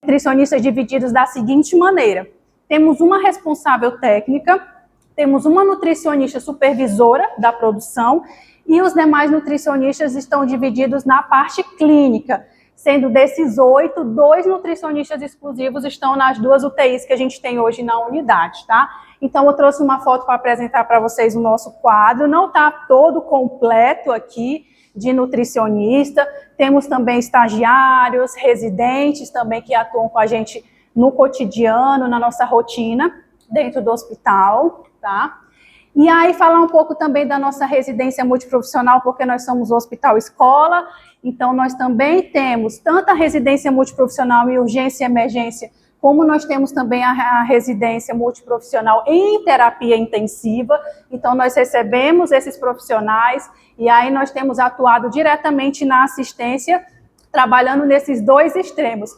nutricionistas divididos da seguinte maneira: temos uma responsável técnica, temos uma nutricionista supervisora da produção e os demais nutricionistas estão divididos na parte clínica. Sendo desses 8, 2 nutricionistas exclusivos estão nas 2 UTIs que a gente tem hoje na unidade, tá? Então, eu trouxe uma foto para apresentar para vocês o nosso quadro. Não está todo completo aqui de nutricionista. Temos também estagiários, residentes também que atuam com a gente no cotidiano, na nossa rotina, dentro do hospital, tá? E aí, falar um pouco também da nossa residência multiprofissional, porque nós somos o Hospital Escola, então nós também temos tanto a residência multiprofissional em urgência e emergência, como nós temos também a residência multiprofissional em terapia intensiva. Então, nós recebemos esses profissionais e aí nós temos atuado diretamente na assistência, trabalhando nesses 2 extremos,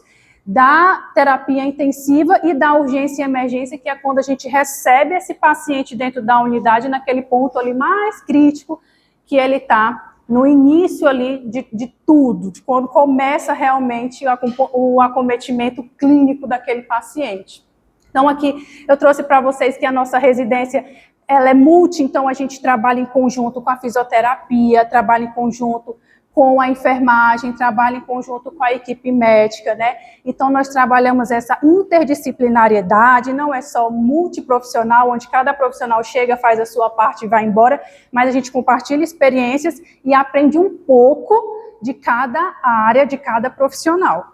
da terapia intensiva e da urgência e emergência, que é quando a gente recebe esse paciente dentro da unidade, naquele ponto ali mais crítico, que ele está no início ali de tudo, de quando começa realmente o acometimento clínico daquele paciente. Então, aqui eu trouxe para vocês que a nossa residência, ela é multi, então a gente trabalha em conjunto com a fisioterapia, trabalha em conjunto com a enfermagem, trabalha em conjunto com a equipe médica, né? Então, nós trabalhamos essa interdisciplinariedade, não é só multiprofissional, onde cada profissional chega, faz a sua parte e vai embora, mas a gente compartilha experiências e aprende um pouco de cada área, de cada profissional,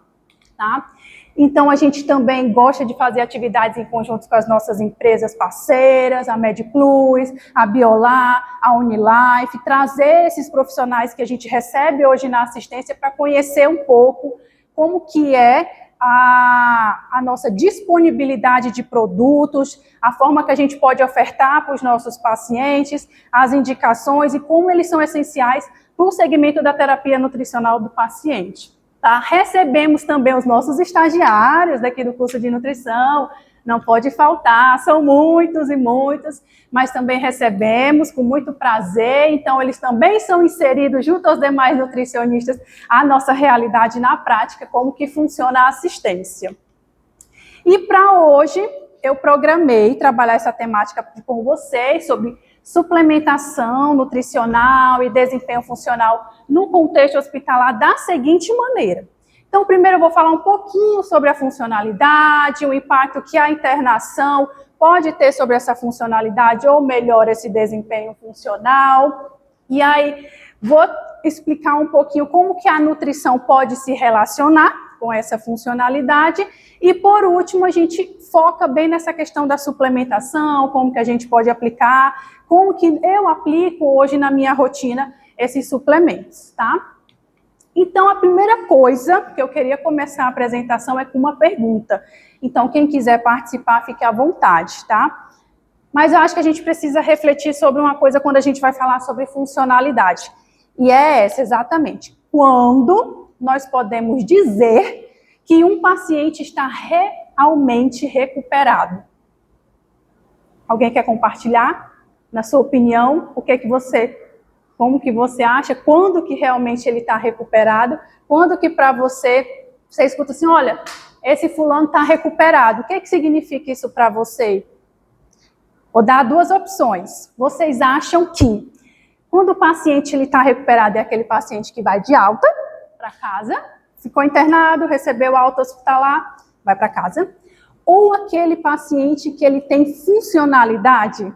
tá? Então, a gente também gosta de fazer atividades em conjunto com as nossas empresas parceiras, a MedPlus, a Biolar, a Unilife, trazer esses profissionais que a gente recebe hoje na assistência para conhecer um pouco como que é a nossa disponibilidade de produtos, a forma que a gente pode ofertar para os nossos pacientes, as indicações e como eles são essenciais para o segmento da terapia nutricional do paciente. Tá? Recebemos também os nossos estagiários daqui do curso de nutrição, não pode faltar, são muitos e muitos, mas também recebemos com muito prazer, então eles também são inseridos junto aos demais nutricionistas a nossa realidade na prática, como que funciona a assistência. E para hoje, eu programei trabalhar essa temática com vocês sobre suplementação nutricional e desempenho funcional no contexto hospitalar da seguinte maneira. Então, primeiro eu vou falar um pouquinho sobre a funcionalidade, o impacto que a internação pode ter sobre essa funcionalidade ou melhora esse desempenho funcional. E aí, vou explicar um pouquinho como que a nutrição pode se relacionar com essa funcionalidade. E, por último, a gente foca bem nessa questão da suplementação, como que a gente pode aplicar, como que eu aplico hoje na minha rotina esses suplementos, tá? Então, a primeira coisa que eu queria começar a apresentação é com uma pergunta. Então, quem quiser participar, fique à vontade, tá? Mas eu acho que a gente precisa refletir sobre uma coisa quando a gente vai falar sobre funcionalidade. E é essa, exatamente. Quando nós podemos dizer que um paciente está realmente recuperado? Alguém quer compartilhar? Na sua opinião, como que você acha? Quando que realmente ele está recuperado? Quando que para você escuta assim, olha, esse fulano está recuperado. O que significa isso para você? Vou dar 2 opções. Vocês acham que quando o paciente está recuperado é aquele paciente que vai de alta para casa, ficou internado, recebeu alta hospitalar, vai para casa? Ou aquele paciente que ele tem funcionalidade?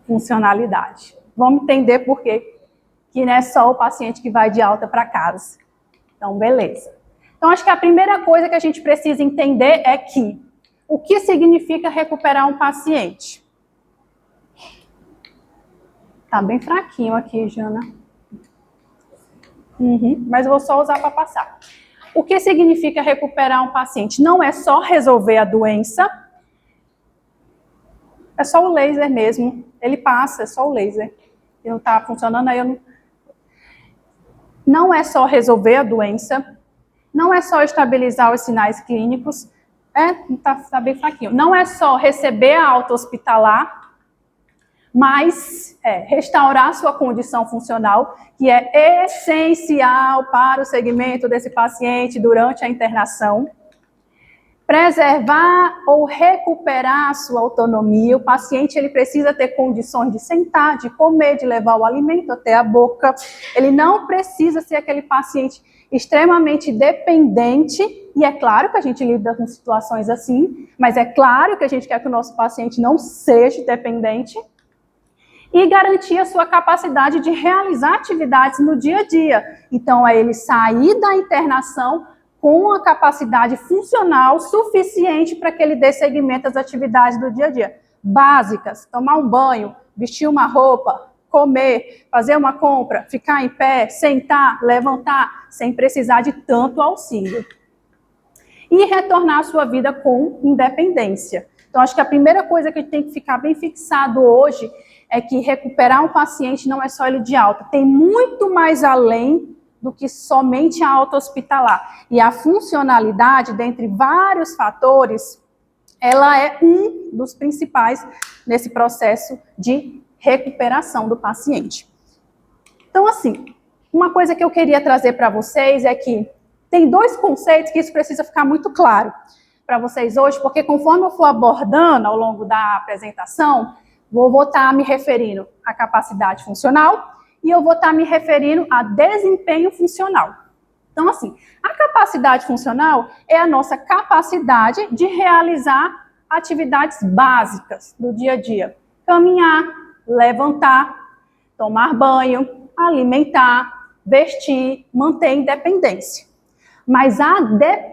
Funcionalidade. Vamos entender por quê que não é só o paciente que vai de alta para casa. Então, beleza. Então, acho que a primeira coisa que a gente precisa entender é que o que significa recuperar um paciente? Tá bem fraquinho aqui, Jana. Mas eu vou só usar para passar. O que significa recuperar um paciente? Não é só resolver a doença, é só o laser mesmo. Ele passa, é só o laser. E não está funcionando, aí eu não... Não é só resolver a doença, não é só estabilizar os sinais clínicos, tá bem fraquinho. Não é só receber a alta hospitalar, mas restaurar sua condição funcional, que é essencial para o segmento desse paciente durante a internação. Preservar ou recuperar a sua autonomia. O paciente ele precisa ter condições de sentar, de comer, de levar o alimento até a boca. Ele não precisa ser aquele paciente extremamente dependente, e é claro que a gente lida com situações assim, mas é claro que a gente quer que o nosso paciente não seja dependente. E garantir a sua capacidade de realizar atividades no dia a dia. Então, é ele sair da internação com a capacidade funcional suficiente para que ele dê seguimento às atividades do dia a dia. Básicas, tomar um banho, vestir uma roupa, comer, fazer uma compra, ficar em pé, sentar, levantar, sem precisar de tanto auxílio. E retornar à sua vida com independência. Então, acho que a primeira coisa que a gente tem que ficar bem fixado hoje é que recuperar um paciente não é só ele de alta, tem muito mais além do que somente a alta hospitalar. E a funcionalidade, dentre vários fatores, ela é um dos principais nesse processo de recuperação do paciente. Então, assim, uma coisa que eu queria trazer para vocês é que tem dois conceitos que isso precisa ficar muito claro para vocês hoje, porque conforme eu for abordando ao longo da apresentação, vou estar me referindo à capacidade funcional e eu vou estar me referindo a desempenho funcional. Então, assim, a capacidade funcional é a nossa capacidade de realizar atividades básicas do dia a dia. Caminhar, levantar, tomar banho, alimentar, vestir, manter independência. Mas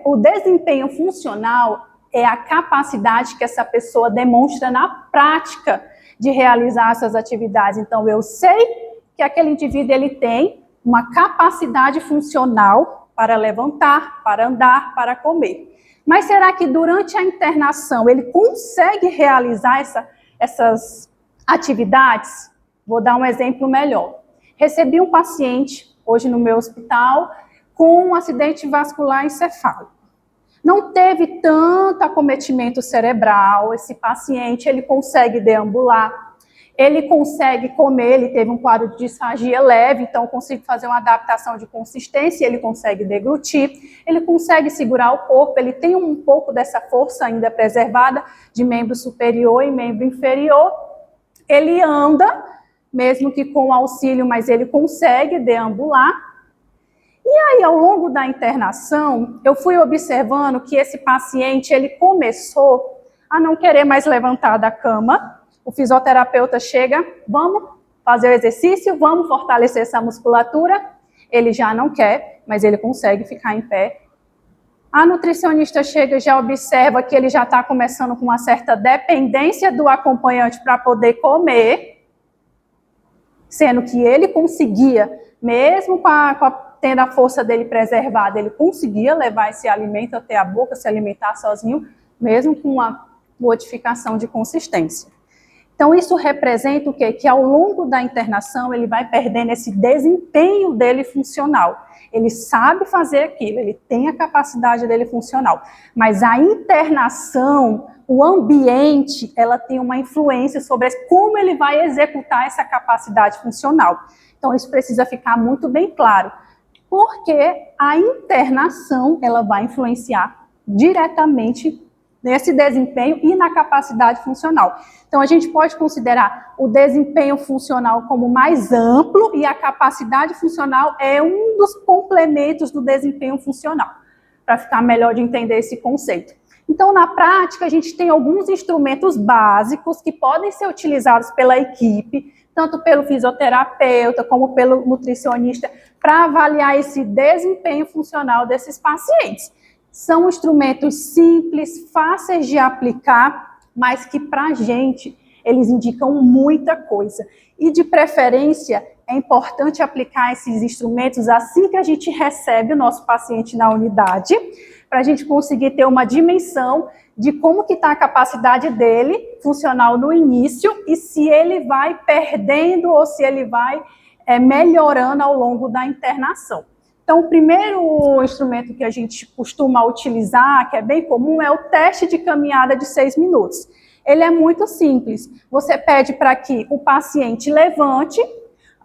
o desempenho funcional é a capacidade que essa pessoa demonstra na prática de realizar essas atividades. Então, eu sei que aquele indivíduo ele tem uma capacidade funcional para levantar, para andar, para comer. Mas será que durante a internação ele consegue realizar essas atividades? Vou dar um exemplo melhor. Recebi um paciente hoje no meu hospital com um acidente vascular encefálico. Não teve tanto acometimento cerebral, esse paciente ele consegue deambular, ele consegue comer, ele teve um quadro de disfagia leve, então eu consigo fazer uma adaptação de consistência, ele consegue deglutir, ele consegue segurar o corpo, ele tem um pouco dessa força ainda preservada de membro superior e membro inferior, ele anda, mesmo que com auxílio, mas ele consegue deambular. E aí, ao longo da internação, eu fui observando que esse paciente, ele começou a não querer mais levantar da cama. O fisioterapeuta chega, vamos fazer o exercício, vamos fortalecer essa musculatura. Ele já não quer, mas ele consegue ficar em pé. A nutricionista chega e já observa que ele já está começando com uma certa dependência do acompanhante para poder comer, sendo que ele conseguia, mesmo tendo a força dele preservada, ele conseguia levar esse alimento até a boca, se alimentar sozinho, mesmo com uma modificação de consistência. Então, isso representa o quê? Que ao longo da internação, ele vai perdendo esse desempenho dele funcional. Ele sabe fazer aquilo, ele tem a capacidade dele funcional. Mas a internação, o ambiente, ela tem uma influência sobre como ele vai executar essa capacidade funcional. Então, isso precisa ficar muito bem claro. Porque a internação, ela vai influenciar diretamente nesse desempenho e na capacidade funcional. Então, a gente pode considerar o desempenho funcional como mais amplo e a capacidade funcional é um dos complementos do desempenho funcional, para ficar melhor de entender esse conceito. Então, na prática, a gente tem alguns instrumentos básicos que podem ser utilizados pela equipe, tanto pelo fisioterapeuta como pelo nutricionista, para avaliar esse desempenho funcional desses pacientes. São instrumentos simples, fáceis de aplicar, mas que para a gente, eles indicam muita coisa. E de preferência, é importante aplicar esses instrumentos assim que a gente recebe o nosso paciente na unidade, para a gente conseguir ter uma dimensão de como que está a capacidade dele funcional no início e se ele vai perdendo ou se ele vai melhorando ao longo da internação. Então, o primeiro instrumento que a gente costuma utilizar, que é bem comum, é o teste de caminhada de 6 minutos. Ele é muito simples. Você pede para que o paciente levante,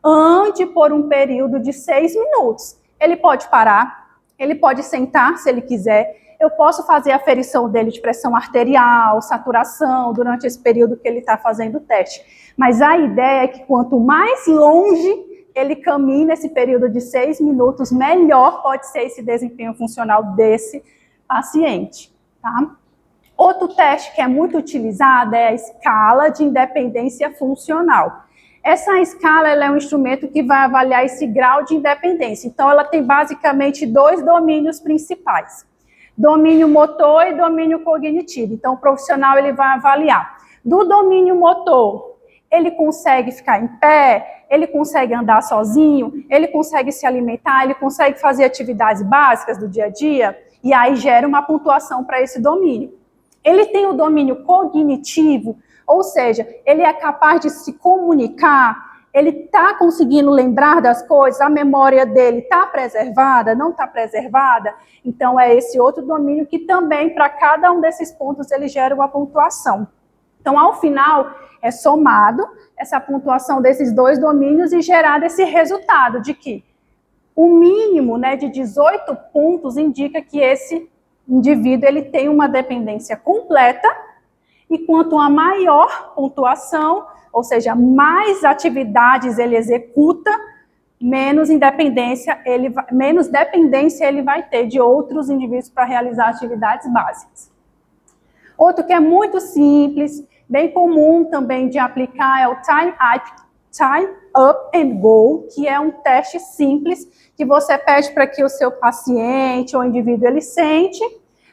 ande por um período de 6 minutos. Ele pode parar, ele pode sentar se ele quiser. Eu posso fazer a aferição dele de pressão arterial, saturação, durante esse período que ele está fazendo o teste. Mas a ideia é que quanto mais longe ele caminha nesse período de 6 minutos, melhor pode ser esse desempenho funcional desse paciente, tá? Outro teste que é muito utilizado é a escala de independência funcional. Essa escala ela é um instrumento que vai avaliar esse grau de independência. Então, ela tem basicamente 2 domínios principais: domínio motor e domínio cognitivo. Então, o profissional ele vai avaliar. Do domínio motor, ele consegue ficar em pé, ele consegue andar sozinho, ele consegue se alimentar, ele consegue fazer atividades básicas do dia a dia, e aí gera uma pontuação para esse domínio. Ele tem o domínio cognitivo, ou seja, ele é capaz de se comunicar, ele está conseguindo lembrar das coisas, a memória dele está preservada, não está preservada. Então, é esse outro domínio que também, para cada um desses pontos, ele gera uma pontuação. Então, ao final, é somado essa pontuação desses 2 domínios e gerado esse resultado de que o mínimo, né, de 18 pontos indica que esse indivíduo ele tem uma dependência completa, e quanto a maior pontuação, ou seja, mais atividades ele executa, menos dependência ele vai ter de outros indivíduos para realizar atividades básicas. Outro que é muito simples, bem comum também de aplicar, é o Time Up and Go, que é um teste simples que você pede para que o seu paciente ou indivíduo ele sente,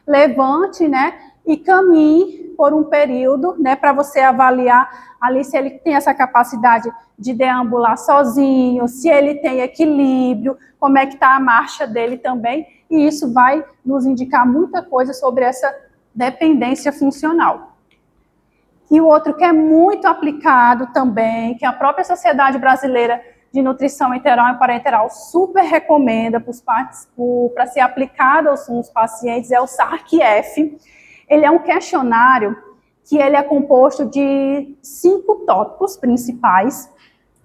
levante, né, e caminhe por um período, né, para você avaliar ali se ele tem essa capacidade de deambular sozinho, se ele tem equilíbrio, como é que está a marcha dele também, e isso vai nos indicar muita coisa sobre essa dependência funcional. E o outro que é muito aplicado também, que a própria Sociedade Brasileira de Nutrição Enteral e Parenteral super recomenda para ser aplicado aos pacientes, é o SARC-F. Ele é um questionário que ele é composto de 5 tópicos principais,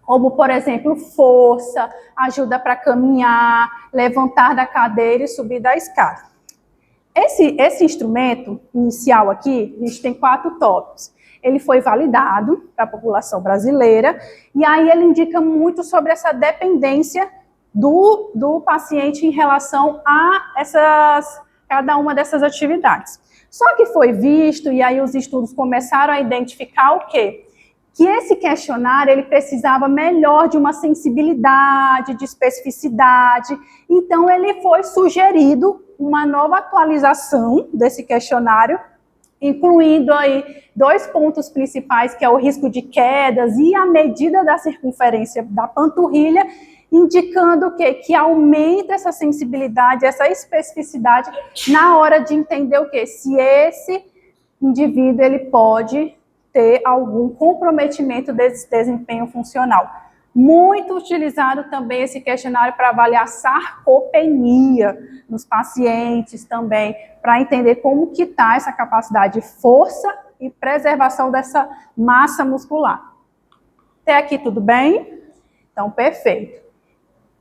como, por exemplo, força, ajuda para caminhar, levantar da cadeira e subir da escada. Esse instrumento inicial aqui, a gente tem 4 tópicos. Ele foi validado para a população brasileira, e aí ele indica muito sobre essa dependência do paciente em relação a cada uma dessas atividades. Só que foi visto, e aí os estudos começaram a identificar o quê? Que esse questionário ele precisava melhor de uma sensibilidade, de especificidade, então ele foi sugerido uma nova atualização desse questionário, incluindo aí 2 pontos principais, que é o risco de quedas e a medida da circunferência da panturrilha, indicando o quê? Que aumenta essa sensibilidade, essa especificidade na hora de entender o quê? Se esse indivíduo ele pode ter algum comprometimento desse desempenho funcional. Muito utilizado também esse questionário para avaliar sarcopenia nos pacientes também, para entender como que está essa capacidade de força e preservação dessa massa muscular. Até aqui tudo bem? Então, perfeito.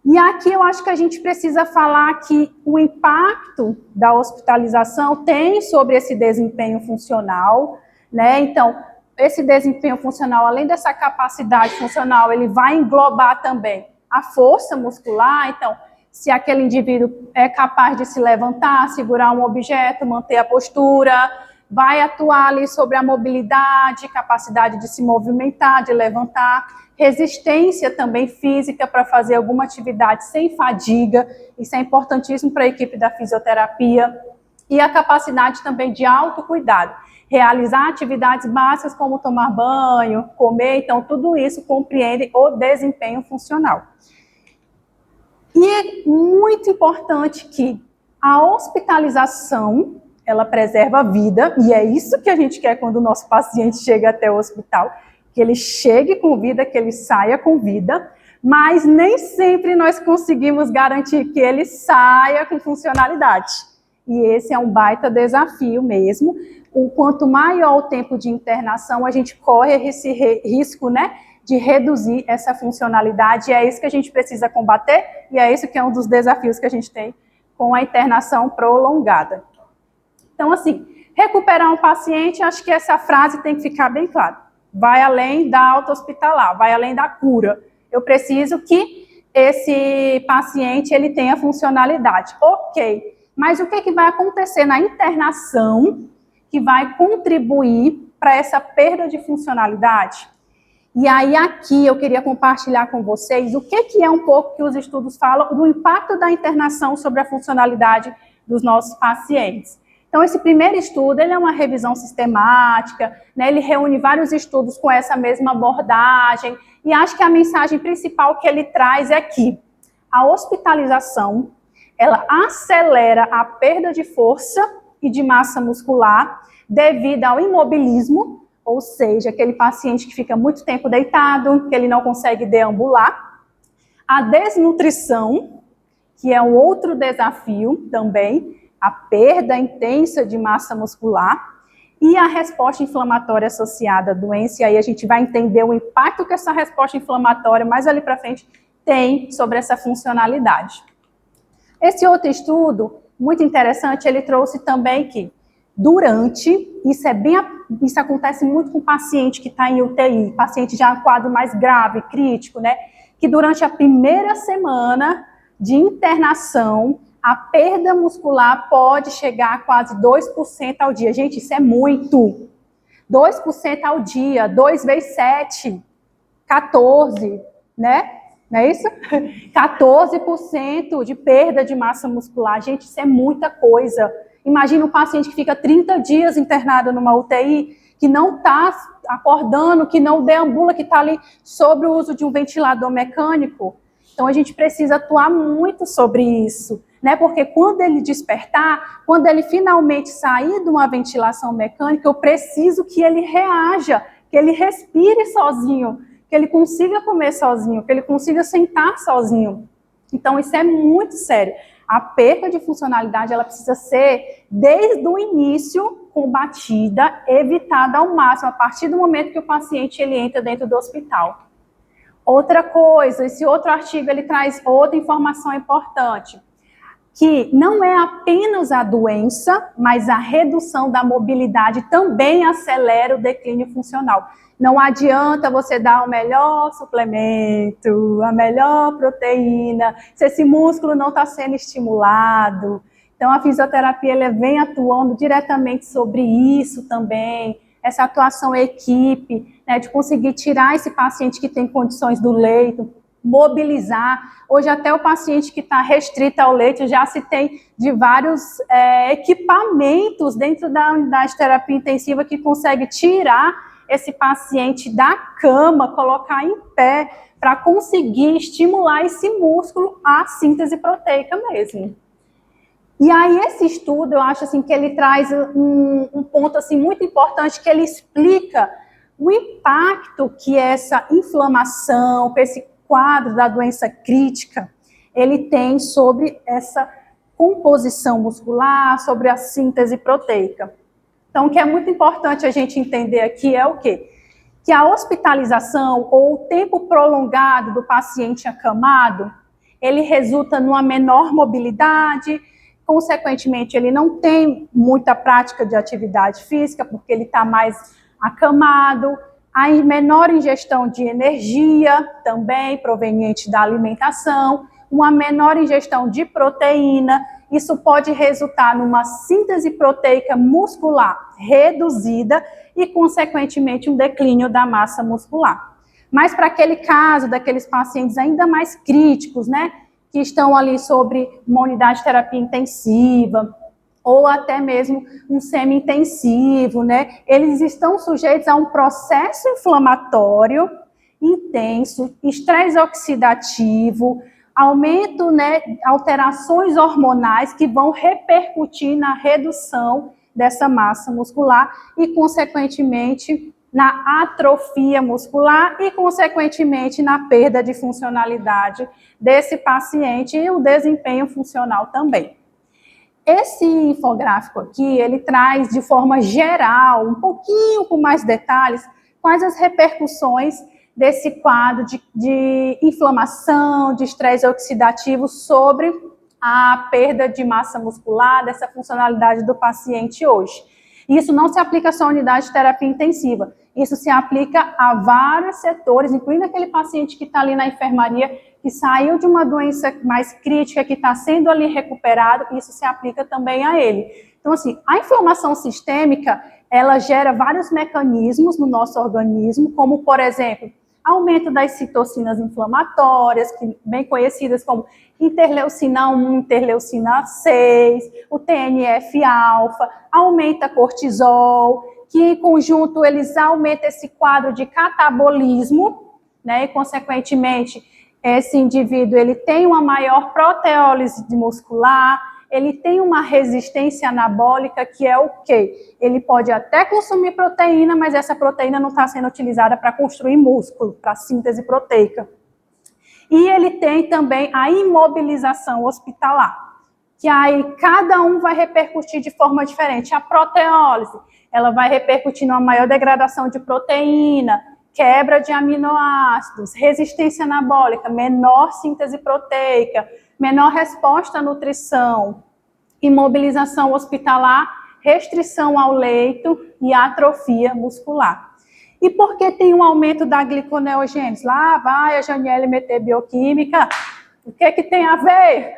E aqui eu acho que a gente precisa falar que o impacto da hospitalização tem sobre esse desempenho funcional, né? Então, esse desempenho funcional, além dessa capacidade funcional, ele vai englobar também a força muscular. Então, se aquele indivíduo é capaz de se levantar, segurar um objeto, manter a postura, vai atuar ali sobre a mobilidade, capacidade de se movimentar, de levantar, resistência também física para fazer alguma atividade sem fadiga, isso é importantíssimo para a equipe da fisioterapia, e a capacidade também de autocuidado, realizar atividades básicas como tomar banho, comer, então tudo isso compreende o desempenho funcional. E é muito importante que a hospitalização, ela preserva a vida, e é isso que a gente quer quando o nosso paciente chega até o hospital, que ele chegue com vida, que ele saia com vida, mas nem sempre nós conseguimos garantir que ele saia com funcionalidade. E esse é um baita desafio mesmo. o quanto maior o tempo de internação, a gente corre esse risco, né, de reduzir essa funcionalidade, e é isso que a gente precisa combater, e é isso que é um dos desafios que a gente tem com a internação prolongada. Então, assim, recuperar um paciente, acho que essa frase tem que ficar bem clara. Vai além da alta hospitalar, vai além da cura. Eu preciso que esse paciente ele tenha funcionalidade. Ok, mas o que vai acontecer na internação que vai contribuir para essa perda de funcionalidade? E aí aqui eu queria compartilhar com vocês o que é um pouco que os estudos falam do impacto da internação sobre a funcionalidade dos nossos pacientes. Então, esse primeiro estudo, ele é uma revisão sistemática, né, ele reúne vários estudos com essa mesma abordagem, e acho que a mensagem principal que ele traz é que a hospitalização, ela acelera a perda de força e de massa muscular devido ao imobilismo, ou seja, aquele paciente que fica muito tempo deitado, que ele não consegue deambular, a desnutrição, que é um outro desafio também, a perda intensa de massa muscular e a resposta inflamatória associada à doença, e aí a gente vai entender o impacto que essa resposta inflamatória, mais ali para frente, tem sobre essa funcionalidade. Esse outro estudo, muito interessante, ele trouxe também que isso acontece muito com paciente que está em UTI, paciente já em quadro mais grave, crítico, né? Que durante a primeira semana de internação, a perda muscular pode chegar a quase 2% ao dia. Gente, isso é muito. 2% ao dia, 2 vezes 7, 14, né? Não é isso? 14% de perda de massa muscular. Gente, isso é muita coisa. Imagina um paciente que fica 30 dias internado numa UTI, que não está acordando, que não deambula, que está ali sobre o uso de um ventilador mecânico. Então, a gente precisa atuar muito sobre isso, né? Porque quando ele despertar, quando ele finalmente sair de uma ventilação mecânica, eu preciso que ele reaja, que ele respire sozinho, que ele consiga comer sozinho, que ele consiga sentar sozinho. Então, isso é muito sério. A perda de funcionalidade, ela precisa ser, desde o início, combatida, evitada ao máximo, a partir do momento que o paciente ele entra dentro do hospital. Outra coisa, esse outro artigo, ele traz outra informação importante, que não é apenas a doença, mas a redução da mobilidade também acelera o declínio funcional. Não adianta você dar o melhor suplemento, a melhor proteína, se esse músculo não está sendo estimulado. Então, a fisioterapia ela vem atuando diretamente sobre isso também, essa atuação equipe, né, de conseguir tirar esse paciente que tem condições do leito, mobilizar. Hoje até o paciente que está restrito ao leito já se tem de vários equipamentos dentro da unidade de terapia intensiva que consegue tirar esse paciente da cama, colocar em pé, para conseguir estimular esse músculo à síntese proteica mesmo. E aí esse estudo, eu acho assim, que ele traz um ponto assim, muito importante, que ele explica o impacto que essa inflamação, esse quadro da doença crítica, ele tem sobre essa composição muscular, sobre a síntese proteica. Então, o que é muito importante a gente entender aqui é o quê? Que a hospitalização ou o tempo prolongado do paciente acamado, ele resulta numa menor mobilidade, consequentemente, ele não tem muita prática de atividade física, porque ele está mais acamado, a menor ingestão de energia, também proveniente da alimentação, uma menor ingestão de proteína, isso pode resultar numa síntese proteica muscular reduzida e, consequentemente, um declínio da massa muscular. Mas para aquele caso, daqueles pacientes ainda mais críticos, né, que estão ali sobre uma unidade de terapia intensiva, ou até mesmo um semi-intensivo, né? Eles estão sujeitos a um processo inflamatório intenso, estresse oxidativo, aumento, né, alterações hormonais que vão repercutir na redução dessa massa muscular e, consequentemente, na atrofia muscular e, consequentemente, na perda de funcionalidade desse paciente e o desempenho funcional também. esse infográfico aqui, ele traz de forma geral, um pouquinho com mais detalhes, quais as repercussões desse quadro de inflamação, de estresse oxidativo sobre a perda de massa muscular, dessa funcionalidade do paciente hoje. Isso não se aplica só à unidade de terapia intensiva, isso se aplica a vários setores, incluindo aquele paciente que está ali na enfermaria, que saiu de uma doença mais crítica, que está sendo ali recuperado, isso se aplica também a ele. Então, assim, a inflamação sistêmica, ela gera vários mecanismos no nosso organismo, como, por exemplo, aumento das citocinas inflamatórias, que bem conhecidas como interleucina 1, interleucina 6, o TNF-alfa, aumenta cortisol, que em conjunto eles aumentam esse quadro de catabolismo, né, e consequentemente esse indivíduo ele tem uma maior proteólise muscular, ele tem uma resistência anabólica, que é o quê? Ele pode até consumir proteína, mas essa proteína não está sendo utilizada para construir músculo, para síntese proteica. E ele tem também a imobilização hospitalar, que aí cada um vai repercutir de forma diferente. A proteólise, ela vai repercutir numa maior degradação de proteína, quebra de aminoácidos, resistência anabólica, menor síntese proteica, menor resposta à nutrição, imobilização hospitalar, restrição ao leito e atrofia muscular. E por que tem um aumento da gliconeogênese? Lá vai a Janiele meter bioquímica. O que que tem a ver?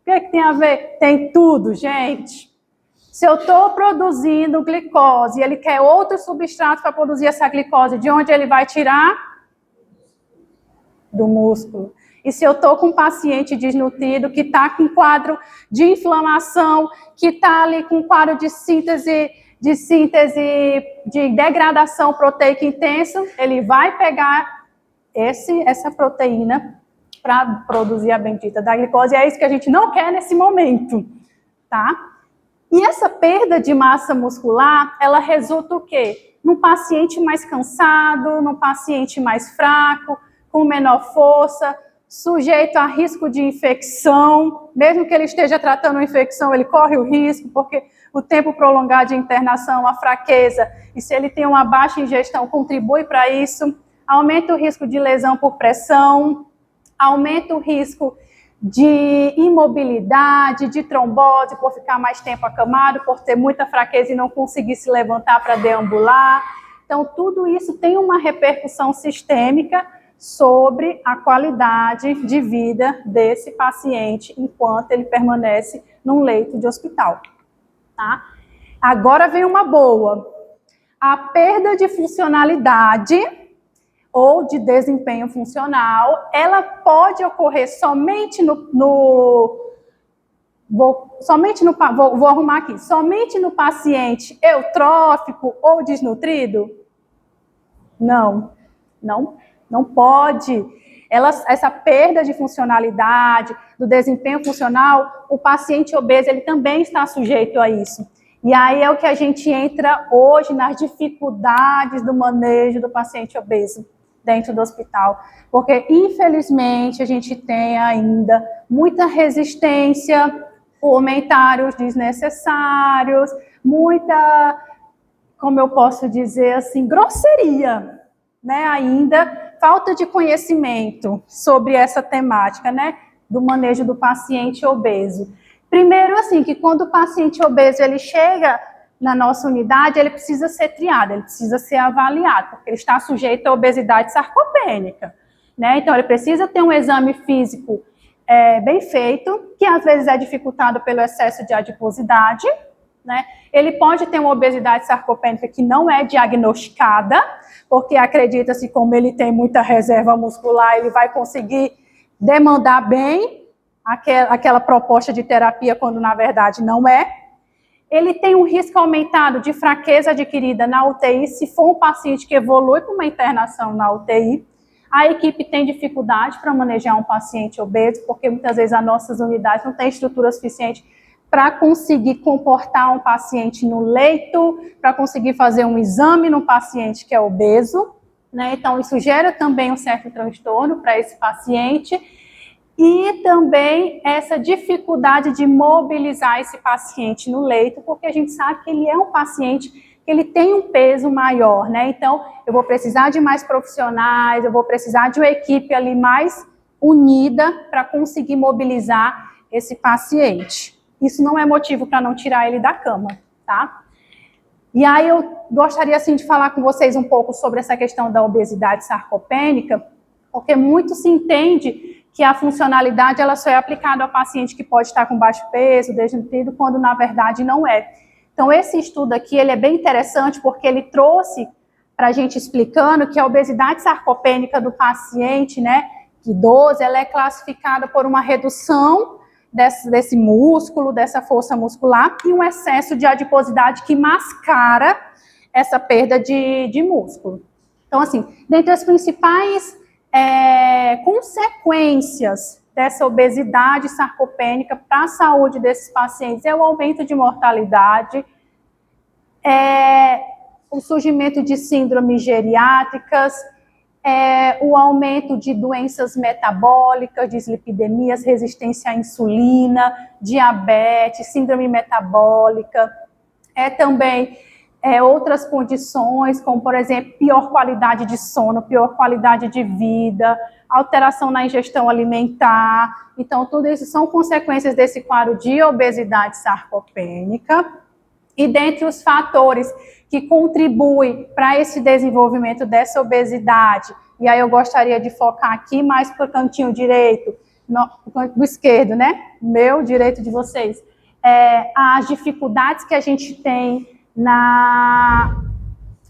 O que que tem a ver? Tem tudo, gente. Se eu estou produzindo glicose e ele quer outro substrato para produzir essa glicose, de onde ele vai tirar? Do músculo. E se eu estou com um paciente desnutrido, que está com quadro de inflamação, que está ali com quadro de síntese de degradação proteica intensa, ele vai pegar essa proteína para produzir a bendita da glicose. E é isso que a gente não quer nesse momento, tá? E essa perda de massa muscular, ela resulta o quê? Num paciente mais cansado, num paciente mais fraco, com menor força, sujeito a risco de infecção, mesmo que ele esteja tratando uma infecção, ele corre o risco, porque o tempo prolongado de internação, a fraqueza, e se ele tem uma baixa ingestão, contribui para isso, aumenta o risco de lesão por pressão, aumenta o risco de imobilidade, de trombose, por ficar mais tempo acamado, por ter muita fraqueza e não conseguir se levantar para deambular. Então, tudo isso tem uma repercussão sistêmica sobre a qualidade de vida desse paciente enquanto ele permanece num leito de hospital. Tá? Agora vem uma boa. A perda de funcionalidade ou de desempenho funcional, ela pode ocorrer somente vou arrumar aqui, somente no paciente eutrófico ou desnutrido? Não pode. Essa perda de funcionalidade, do desempenho funcional, o paciente obeso, ele também está sujeito a isso. E aí é o que a gente entra hoje nas dificuldades do manejo do paciente obeso dentro do hospital, porque infelizmente a gente tem ainda muita resistência, comentários desnecessários, muita, como eu posso dizer assim, grosseria, né, ainda, falta de conhecimento sobre essa temática, né, do manejo do paciente obeso. Primeiro, assim, que quando o paciente obeso, ele chega na nossa unidade, ele precisa ser triado, ele precisa ser avaliado, porque ele está sujeito à obesidade sarcopênica, né, então ele precisa ter um exame físico bem feito, que às vezes é dificultado pelo excesso de adiposidade, né? Ele pode ter uma obesidade sarcopênica que não é diagnosticada, porque acredita-se como ele tem muita reserva muscular, ele vai conseguir demandar bem aquela proposta de terapia, quando na verdade não é. Ele tem um risco aumentado de fraqueza adquirida na UTI, se for um paciente que evolui para uma internação na UTI. A equipe tem dificuldade para manejar um paciente obeso, porque muitas vezes as nossas unidades não têm estrutura suficiente para conseguir comportar um paciente no leito, para conseguir fazer um exame no paciente que é obeso, né? Então, isso gera também um certo transtorno para esse paciente. E também essa dificuldade de mobilizar esse paciente no leito, porque a gente sabe que ele é um paciente que ele tem um peso maior, né? Então, eu vou precisar de mais profissionais, eu vou precisar de uma equipe ali mais unida para conseguir mobilizar esse paciente. Isso não é motivo para não tirar ele da cama, tá? E aí eu gostaria, assim, de falar com vocês um pouco sobre essa questão da obesidade sarcopênica, porque muito se entende que a funcionalidade ela só é aplicada ao paciente que pode estar com baixo peso, desnutrido, quando na verdade não é. Então esse estudo aqui ele é bem interessante porque ele trouxe para a gente explicando que a obesidade sarcopênica do paciente, né, idoso, ela é classificada por uma redução desse músculo, dessa força muscular e um excesso de adiposidade que mascara essa perda de músculo. Então assim, dentre as principais consequências dessa obesidade sarcopênica para a saúde desses pacientes é o aumento de mortalidade, o surgimento de síndromes geriátricas, o aumento de doenças metabólicas, dislipidemias, resistência à insulina, diabetes, síndrome metabólica, também outras condições, como, por exemplo, pior qualidade de sono, pior qualidade de vida, alteração na ingestão alimentar. Então, tudo isso são consequências desse quadro de obesidade sarcopênica. E dentre os fatores que contribuem para esse desenvolvimento dessa obesidade, e aí eu gostaria de focar aqui mais para o cantinho direito, no canto esquerdo, né? Meu direito de vocês. As dificuldades que a gente tem na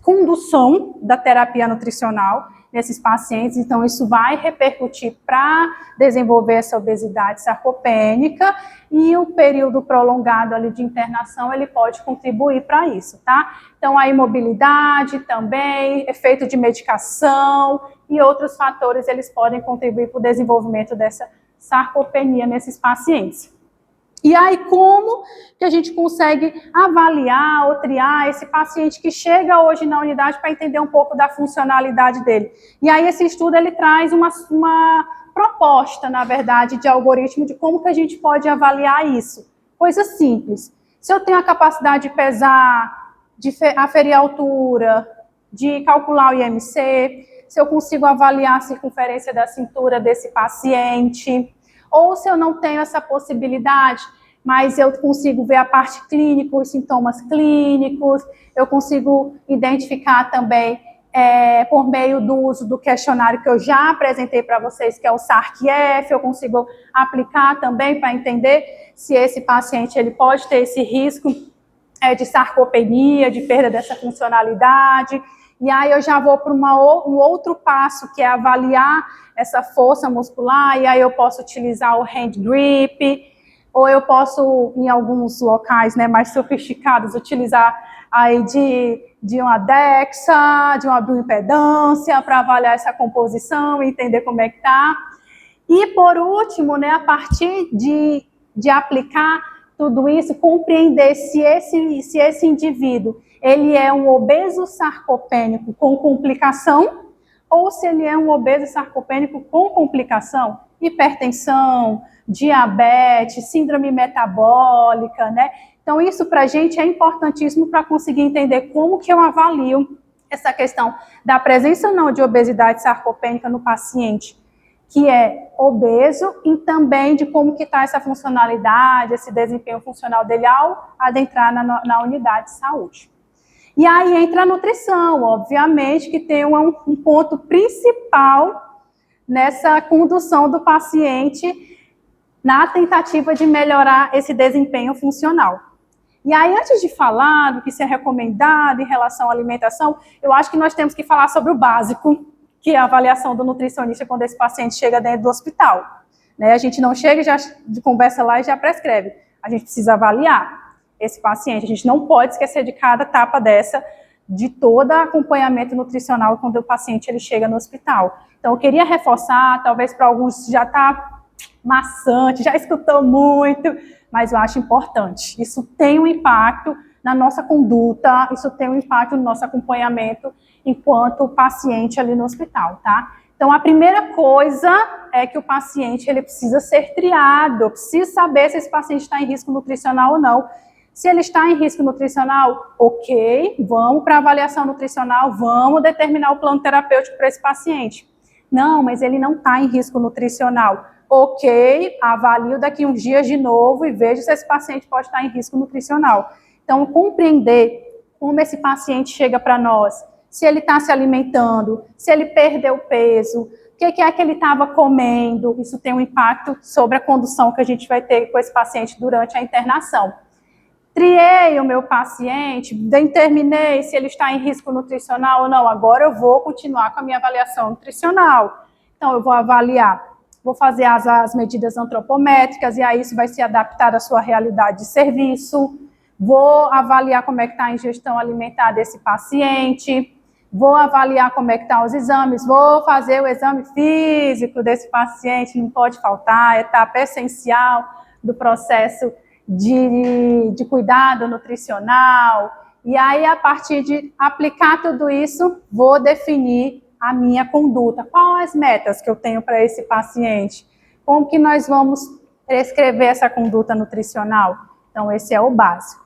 condução da terapia nutricional nesses pacientes, então isso vai repercutir para desenvolver essa obesidade sarcopênica e o período prolongado ali de internação, ele pode contribuir para isso, tá? Então a imobilidade também, efeito de medicação e outros fatores, eles podem contribuir para o desenvolvimento dessa sarcopenia nesses pacientes. E aí, como que a gente consegue avaliar ou triar esse paciente que chega hoje na unidade para entender um pouco da funcionalidade dele? E aí, esse estudo, ele traz uma proposta, na verdade, de algoritmo de como que a gente pode avaliar isso. Coisa simples. Se eu tenho a capacidade de pesar, de aferir a altura, de calcular o IMC, se eu consigo avaliar a circunferência da cintura desse paciente, ou se eu não tenho essa possibilidade, mas eu consigo ver a parte clínica, os sintomas clínicos, eu consigo identificar também por meio do uso do questionário que eu já apresentei para vocês, que é o SARC-F, eu consigo aplicar também para entender se esse paciente ele pode ter esse risco de sarcopenia, de perda dessa funcionalidade. E aí eu já vou para um outro passo, que é avaliar essa força muscular, e aí eu posso utilizar o hand grip, ou eu posso, em alguns locais, né, mais sofisticados, utilizar aí de uma DEXA, de uma bioimpedância, para avaliar essa composição e entender como é que está. E, por último, né, a partir de aplicar tudo isso, compreender se esse indivíduo ele é um obeso sarcopênico com complicação, ou se ele é um obeso sarcopênico com complicação, hipertensão, diabetes, síndrome metabólica, né? Então, isso para a gente é importantíssimo para conseguir entender como que eu avalio essa questão da presença ou não de obesidade sarcopênica no paciente que é obeso e também de como que está essa funcionalidade, esse desempenho funcional dele ao adentrar na unidade de saúde. E aí entra a nutrição, obviamente, que tem um ponto principal nessa condução do paciente na tentativa de melhorar esse desempenho funcional. E aí, antes de falar do que isso é recomendado em relação à alimentação, eu acho que nós temos que falar sobre o básico, que é a avaliação do nutricionista quando esse paciente chega dentro do hospital. Né? A gente não chega e já conversa lá e já prescreve. A gente precisa avaliar esse paciente. A gente não pode esquecer de cada etapa dessa, de todo acompanhamento nutricional quando o paciente ele chega no hospital. Então, eu queria reforçar, talvez para alguns já está maçante, já escutou muito, mas eu acho importante. Isso tem um impacto na nossa conduta, isso tem um impacto no nosso acompanhamento enquanto paciente ali no hospital, tá? Então, a primeira coisa é que o paciente ele precisa ser triado, precisa saber se esse paciente está em risco nutricional ou não. Se ele está em risco nutricional, ok, vamos para a avaliação nutricional, vamos determinar o plano terapêutico para esse paciente. Não, mas ele não está em risco nutricional. Ok, avalio daqui uns dias de novo e vejo se esse paciente pode estar em risco nutricional. Então, compreender como esse paciente chega para nós, se ele está se alimentando, se ele perdeu peso, o que é que ele estava comendo, isso tem um impacto sobre a condução que a gente vai ter com esse paciente durante a internação. Triei o meu paciente, determinei se ele está em risco nutricional ou não, agora eu vou continuar com a minha avaliação nutricional. Então, eu vou avaliar, vou fazer as medidas antropométricas, e aí isso vai ser adaptado à sua realidade de serviço. Vou avaliar como é que está a ingestão alimentar desse paciente, vou avaliar como é que estão os exames, vou fazer o exame físico desse paciente, não pode faltar, etapa essencial do processo de cuidado nutricional. E aí, a partir de aplicar tudo isso, vou definir a minha conduta. Quais as metas que eu tenho para esse paciente? Como que nós vamos prescrever essa conduta nutricional? Então, esse é o básico.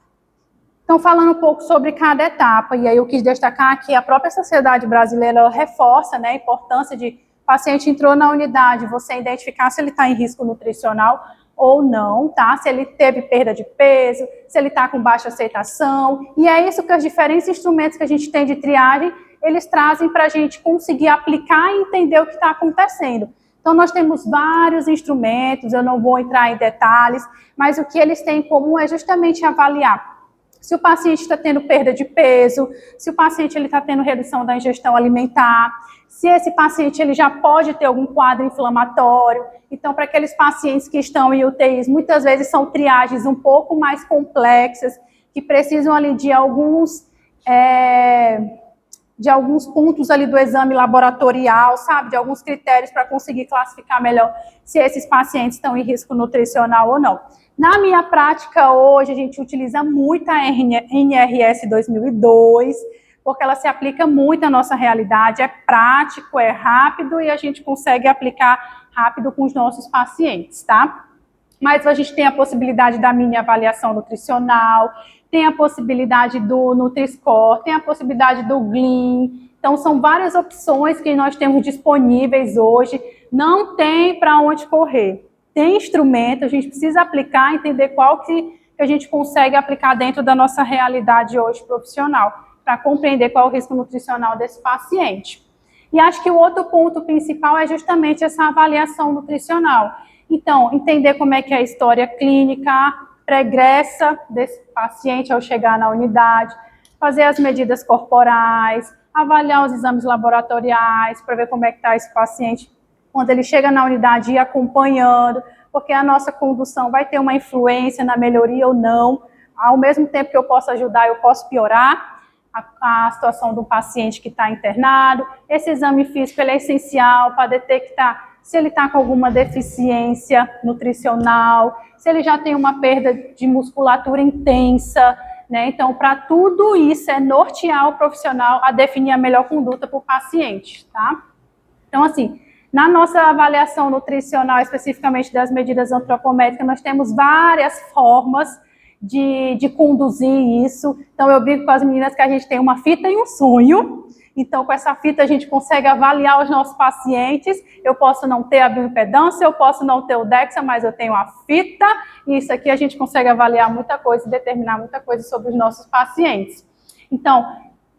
Então, falando um pouco sobre cada etapa, e aí eu quis destacar que a própria sociedade brasileira reforça, né, a importância de o paciente entrou na unidade, você identificar se ele está em risco nutricional ou não, tá? Se ele teve perda de peso, se ele está com baixa aceitação, e é isso que os diferentes instrumentos que a gente tem de triagem, eles trazem para a gente conseguir aplicar e entender o que está acontecendo. Então, nós temos vários instrumentos, eu não vou entrar em detalhes, mas o que eles têm em comum é justamente avaliar se o paciente está tendo perda de peso, se o paciente está tendo redução da ingestão alimentar, se esse paciente ele já pode ter algum quadro inflamatório. Então, para aqueles pacientes que estão em UTIs, muitas vezes são triagens um pouco mais complexas, que precisam ali de alguns pontos ali do exame laboratorial, sabe? De alguns critérios para conseguir classificar melhor se esses pacientes estão em risco nutricional ou não. Na minha prática hoje, a gente utiliza muito a NRS 2002, porque ela se aplica muito à nossa realidade, é prático, é rápido e a gente consegue aplicar rápido com os nossos pacientes, tá? Mas a gente tem a possibilidade da mini avaliação nutricional, tem a possibilidade do Nutri-Score, tem a possibilidade do GLIM. Então, são várias opções que nós temos disponíveis hoje. Não tem para onde correr. Tem instrumento, a gente precisa aplicar, entender qual que a gente consegue aplicar dentro da nossa realidade hoje profissional, para compreender qual é o risco nutricional desse paciente. E acho que o outro ponto principal é justamente essa avaliação nutricional. Então, entender como é que é a história clínica pregressa desse paciente ao chegar na unidade, fazer as medidas corporais, avaliar os exames laboratoriais, para ver como é que está esse paciente quando ele chega na unidade, ir acompanhando, porque a nossa condução vai ter uma influência na melhoria ou não. Ao mesmo tempo que eu posso ajudar, eu posso piorar a situação do paciente que está internado. Esse exame físico ele é essencial para detectar se ele está com alguma deficiência nutricional, se ele já tem uma perda de musculatura intensa, né? Então, para tudo isso, é nortear o profissional a definir a melhor conduta para o paciente, tá? Então, assim, na nossa avaliação nutricional, especificamente das medidas antropométricas, nós temos várias formas de conduzir isso. Então, eu brinco com as meninas que a gente tem uma fita e um sonho. Então, com essa fita, a gente consegue avaliar os nossos pacientes. Eu posso não ter a bioimpedância, eu posso não ter o DEXA, mas eu tenho a fita. E isso aqui a gente consegue avaliar muita coisa e determinar muita coisa sobre os nossos pacientes. Então,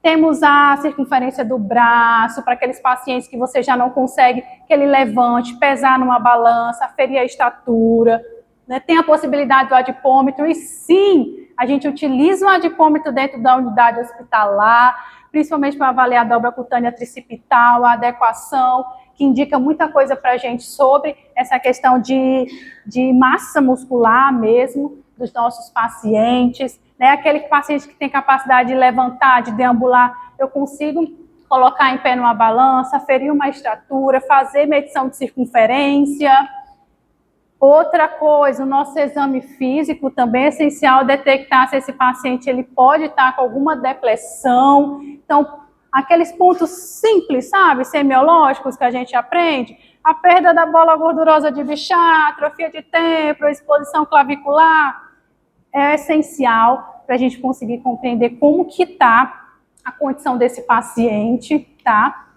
temos a circunferência do braço, para aqueles pacientes que você já não consegue que ele levante, pesar numa balança, aferir a estatura. Né? Tem a possibilidade do adipômetro, e sim, a gente utiliza o adipômetro dentro da unidade hospitalar, principalmente para avaliar a dobra cutânea tricipital, a adequação, que indica muita coisa para a gente sobre essa questão de massa muscular mesmo, dos nossos pacientes, né? Aquele paciente que tem capacidade de levantar, de deambular, eu consigo colocar em pé numa balança, aferir uma estatura, fazer medição de circunferência. Outra coisa, o nosso exame físico também é essencial detectar se esse paciente ele pode estar com alguma depressão. Então, aqueles pontos simples, sabe, semiológicos que a gente aprende, a perda da bola gordurosa de Bichat, atrofia de templo, exposição clavicular, é essencial para a gente conseguir compreender como que está a condição desse paciente, tá?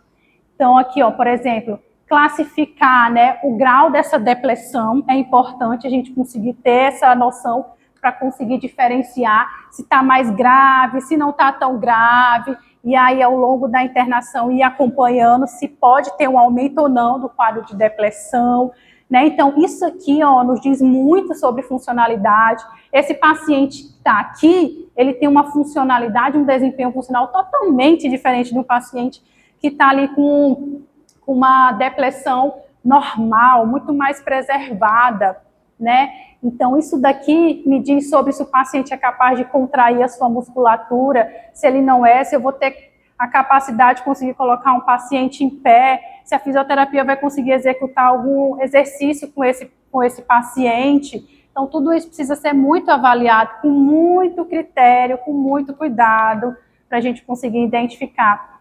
Então, aqui, ó, por exemplo, classificar, né, o grau dessa depressão, é importante a gente conseguir ter essa noção para conseguir diferenciar se está mais grave, se não está tão grave, e aí ao longo da internação ir acompanhando se pode ter um aumento ou não do quadro de depressão, né? Então, isso aqui, ó, nos diz muito sobre funcionalidade. Esse paciente que está aqui, ele tem uma funcionalidade, um desempenho funcional totalmente diferente do paciente que está ali com uma depressão normal, muito mais preservada, né? Então, isso daqui me diz sobre se o paciente é capaz de contrair a sua musculatura, se ele não é, se eu vou ter a capacidade de conseguir colocar um paciente em pé, se a fisioterapia vai conseguir executar algum exercício com esse paciente. Então, tudo isso precisa ser muito avaliado, com muito critério, com muito cuidado, para a gente conseguir identificar.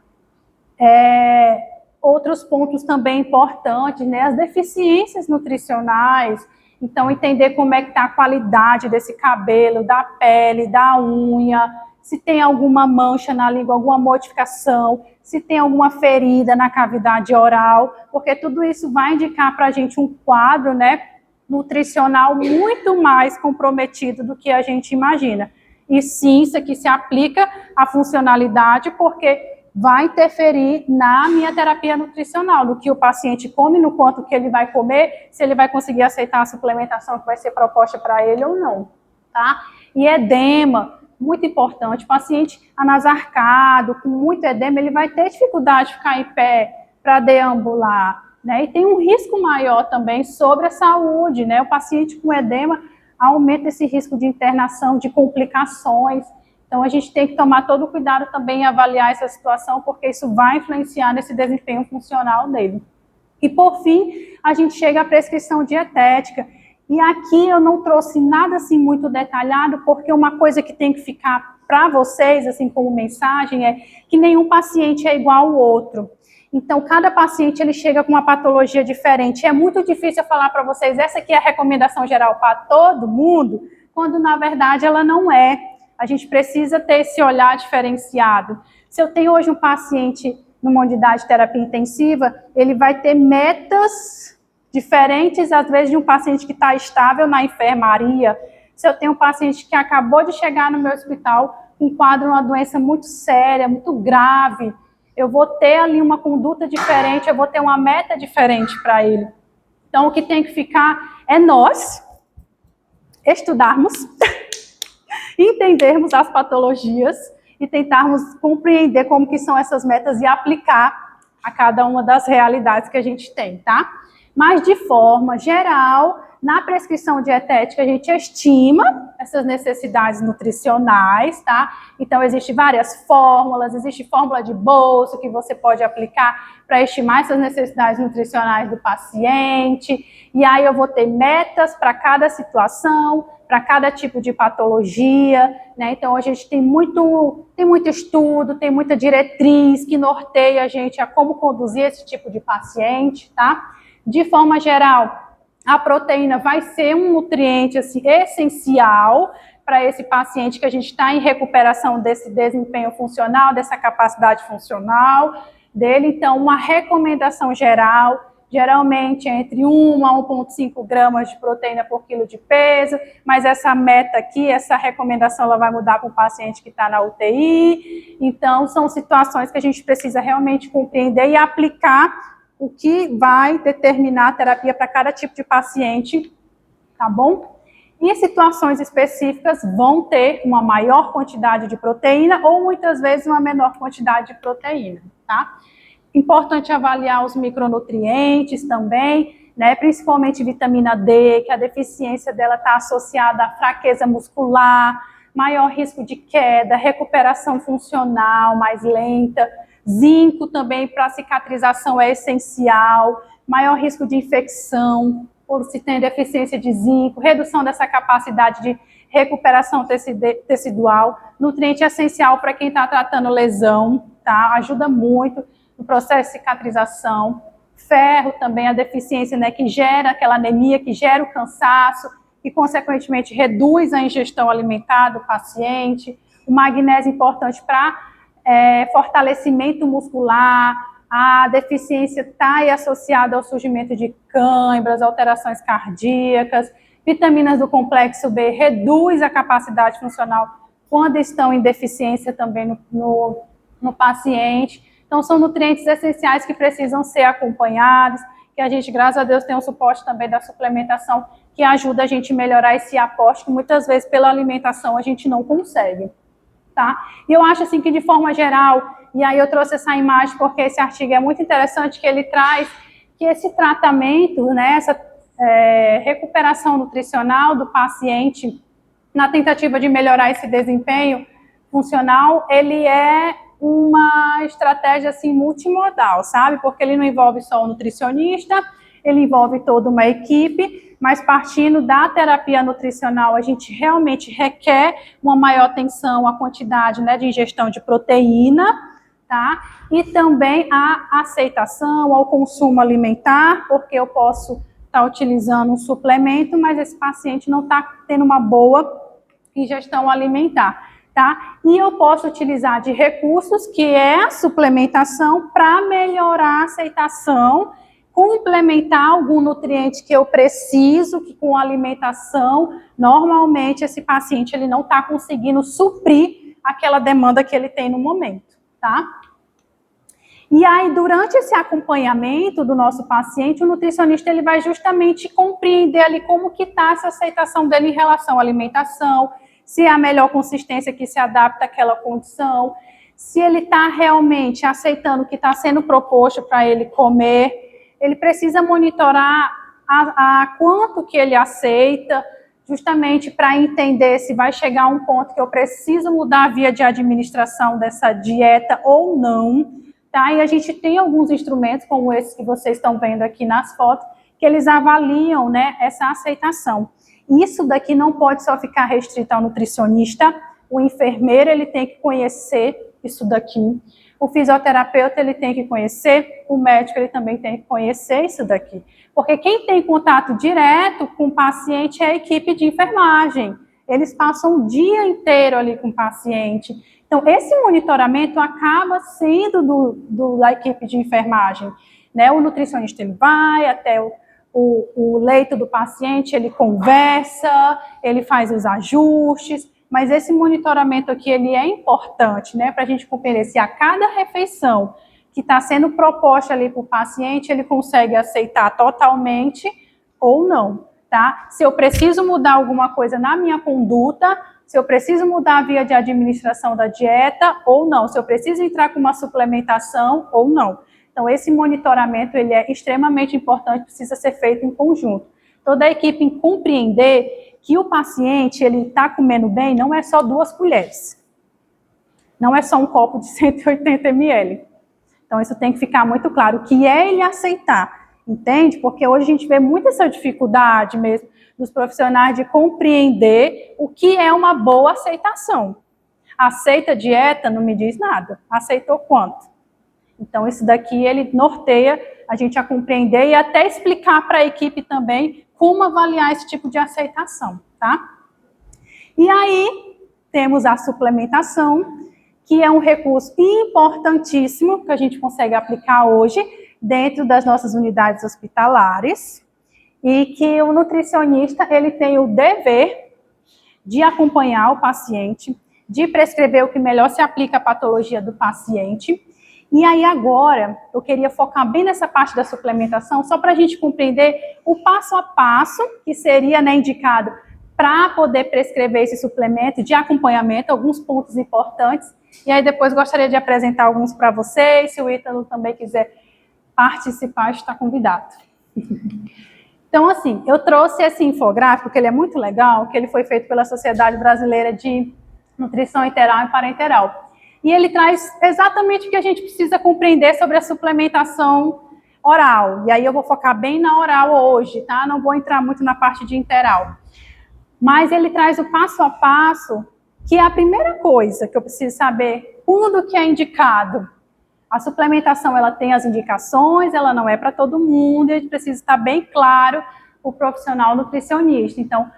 Outros pontos também importantes, né? As deficiências nutricionais. Então, entender como é que está a qualidade desse cabelo, da pele, da unha, se tem alguma mancha na língua, alguma modificação, se tem alguma ferida na cavidade oral, porque tudo isso vai indicar para a gente um quadro, né, nutricional muito mais comprometido do que a gente imagina. E sim, isso aqui se aplica à funcionalidade, porque vai interferir na minha terapia nutricional, no que o paciente come, no quanto que ele vai comer, se ele vai conseguir aceitar a suplementação que vai ser proposta para ele ou não, tá? E edema, muito importante, o paciente anasarcado, com muito edema, ele vai ter dificuldade de ficar em pé para deambular, né? E tem um risco maior também sobre a saúde, né? O paciente com edema aumenta esse risco de internação, de complicações. Então, a gente tem que tomar todo o cuidado também em avaliar essa situação, porque isso vai influenciar nesse desempenho funcional dele. E, por fim, a gente chega à prescrição dietética. E aqui eu não trouxe nada assim muito detalhado, porque uma coisa que tem que ficar para vocês, assim como mensagem, é que nenhum paciente é igual ao outro. Então, cada paciente ele chega com uma patologia diferente. É muito difícil eu falar para vocês, essa aqui é a recomendação geral para todo mundo, quando na verdade ela não é. A gente precisa ter esse olhar diferenciado. Se eu tenho hoje um paciente numa unidade de terapia intensiva, ele vai ter metas diferentes, às vezes, de um paciente que está estável na enfermaria. Se eu tenho um paciente que acabou de chegar no meu hospital com um quadro, uma doença muito séria, muito grave, eu vou ter ali uma conduta diferente, eu vou ter uma meta diferente para ele. Então, o que tem que ficar é nós estudarmos, entendermos as patologias e tentarmos compreender como que são essas metas e aplicar a cada uma das realidades que a gente tem, tá? Mas, de forma geral, na prescrição dietética, a gente estima essas necessidades nutricionais, tá? Então, existem várias fórmulas, existe fórmula de bolso que você pode aplicar para estimar essas necessidades nutricionais do paciente. E aí eu vou ter metas para cada situação, para cada tipo de patologia, né? Então, a gente tem muito estudo, tem muita diretriz que norteia a gente a como conduzir esse tipo de paciente, tá? De forma geral, a proteína vai ser um nutriente assim, essencial para esse paciente que a gente está em recuperação desse desempenho funcional, dessa capacidade funcional dele. Então, uma recomendação geral, geralmente entre 1 a 1,5 gramas de proteína por quilo de peso, mas essa meta aqui, essa recomendação, ela vai mudar para o paciente que está na UTI. Então, são situações que a gente precisa realmente compreender e aplicar o que vai determinar a terapia para cada tipo de paciente, tá bom? E situações específicas vão ter uma maior quantidade de proteína ou muitas vezes uma menor quantidade de proteína, tá? Importante avaliar os micronutrientes também, né? Principalmente vitamina D, que a deficiência dela está associada à fraqueza muscular, maior risco de queda, recuperação funcional mais lenta. Zinco também para cicatrização é essencial, maior risco de infecção, por se tem deficiência de zinco, redução dessa capacidade de recuperação tecidual, nutriente essencial para quem está tratando lesão, tá? Ajuda muito no processo de cicatrização. Ferro também, a deficiência, né, que gera aquela anemia, que gera o cansaço, e consequentemente reduz a ingestão alimentar do paciente. O magnésio é importante para fortalecimento muscular. A deficiência está associada ao surgimento de câimbras, alterações cardíacas. Vitaminas do complexo B reduz a capacidade funcional quando estão em deficiência também no paciente. Então, são nutrientes essenciais que precisam ser acompanhados, que a gente, graças a Deus, tem um suporte também da suplementação que ajuda a gente a melhorar esse aporte, que muitas vezes pela alimentação a gente não consegue, tá? E eu acho assim que de forma geral, e aí eu trouxe essa imagem porque esse artigo é muito interessante, que ele traz que esse tratamento, né, essa recuperação nutricional do paciente na tentativa de melhorar esse desempenho funcional, ele é uma estratégia assim multimodal, sabe? Porque ele não envolve só o nutricionista, ele envolve toda uma equipe, mas partindo da terapia nutricional, a gente realmente requer uma maior atenção à quantidade, né, de ingestão de proteína, tá? E também a aceitação ao consumo alimentar, porque eu posso estar utilizando um suplemento, mas esse paciente não está tendo uma boa ingestão alimentar. Tá? E eu posso utilizar de recursos, que é a suplementação, para melhorar a aceitação, complementar algum nutriente que eu preciso, que com alimentação, normalmente esse paciente ele não está conseguindo suprir aquela demanda que ele tem no momento, tá? E aí, durante esse acompanhamento do nosso paciente, o nutricionista ele vai justamente compreender ali como que está essa aceitação dele em relação à alimentação, se é a melhor consistência que se adapta àquela condição, se ele está realmente aceitando o que está sendo proposto para ele comer, ele precisa monitorar a quanto que ele aceita, justamente para entender se vai chegar a um ponto que eu preciso mudar a via de administração dessa dieta ou não, tá? E a gente tem alguns instrumentos, como esses que vocês estão vendo aqui nas fotos, que eles avaliam, né, essa aceitação. Isso daqui não pode só ficar restrito ao nutricionista, o enfermeiro ele tem que conhecer isso daqui, o fisioterapeuta ele tem que conhecer, o médico ele também tem que conhecer isso daqui. Porque quem tem contato direto com o paciente é a equipe de enfermagem. Eles passam o dia inteiro ali com o paciente. Então, esse monitoramento acaba sendo da equipe de enfermagem, né? O nutricionista ele vai até o leito do paciente, ele conversa, ele faz os ajustes, mas esse monitoramento aqui, ele é importante, né, para a gente compreender se a cada refeição que está sendo proposta ali para o paciente, ele consegue aceitar totalmente ou não, tá? Se eu preciso mudar alguma coisa na minha conduta, se eu preciso mudar a via de administração da dieta ou não, se eu preciso entrar com uma suplementação ou não. Então, esse monitoramento ele é extremamente importante, precisa ser feito em conjunto. Toda a equipe em compreender que o paciente ele está comendo bem não é só 2 colheres. Não é só um copo de 180 ml. Então, isso tem que ficar muito claro, o que é ele aceitar, entende? Porque hoje a gente vê muito essa dificuldade mesmo dos profissionais de compreender o que é uma boa aceitação. Aceita dieta? Não me diz nada. Aceitou quanto? Então, isso daqui, ele norteia a gente a compreender e até explicar para a equipe também como avaliar esse tipo de aceitação, tá? E aí, temos a suplementação, que é um recurso importantíssimo que a gente consegue aplicar hoje dentro das nossas unidades hospitalares e que o nutricionista, ele tem o dever de acompanhar o paciente, de prescrever o que melhor se aplica à patologia do paciente. E aí agora, eu queria focar bem nessa parte da suplementação, só para a gente compreender o passo a passo que seria, né, indicado para poder prescrever esse suplemento de acompanhamento, alguns pontos importantes. E aí depois gostaria de apresentar alguns para vocês, se o Ítalo também quiser participar, está convidado. Então, assim, eu trouxe esse infográfico, que ele é muito legal, que ele foi feito pela Sociedade Brasileira de Nutrição Enteral e Parenteral. E ele traz exatamente o que a gente precisa compreender sobre a suplementação oral. E aí eu vou focar bem na oral hoje, tá? Não vou entrar muito na parte de enteral. Mas ele traz o passo a passo que a primeira coisa que eu preciso saber, quando que é indicado. A suplementação, ela tem as indicações, ela não é para todo mundo, e a gente precisa estar bem claro o profissional nutricionista. Então,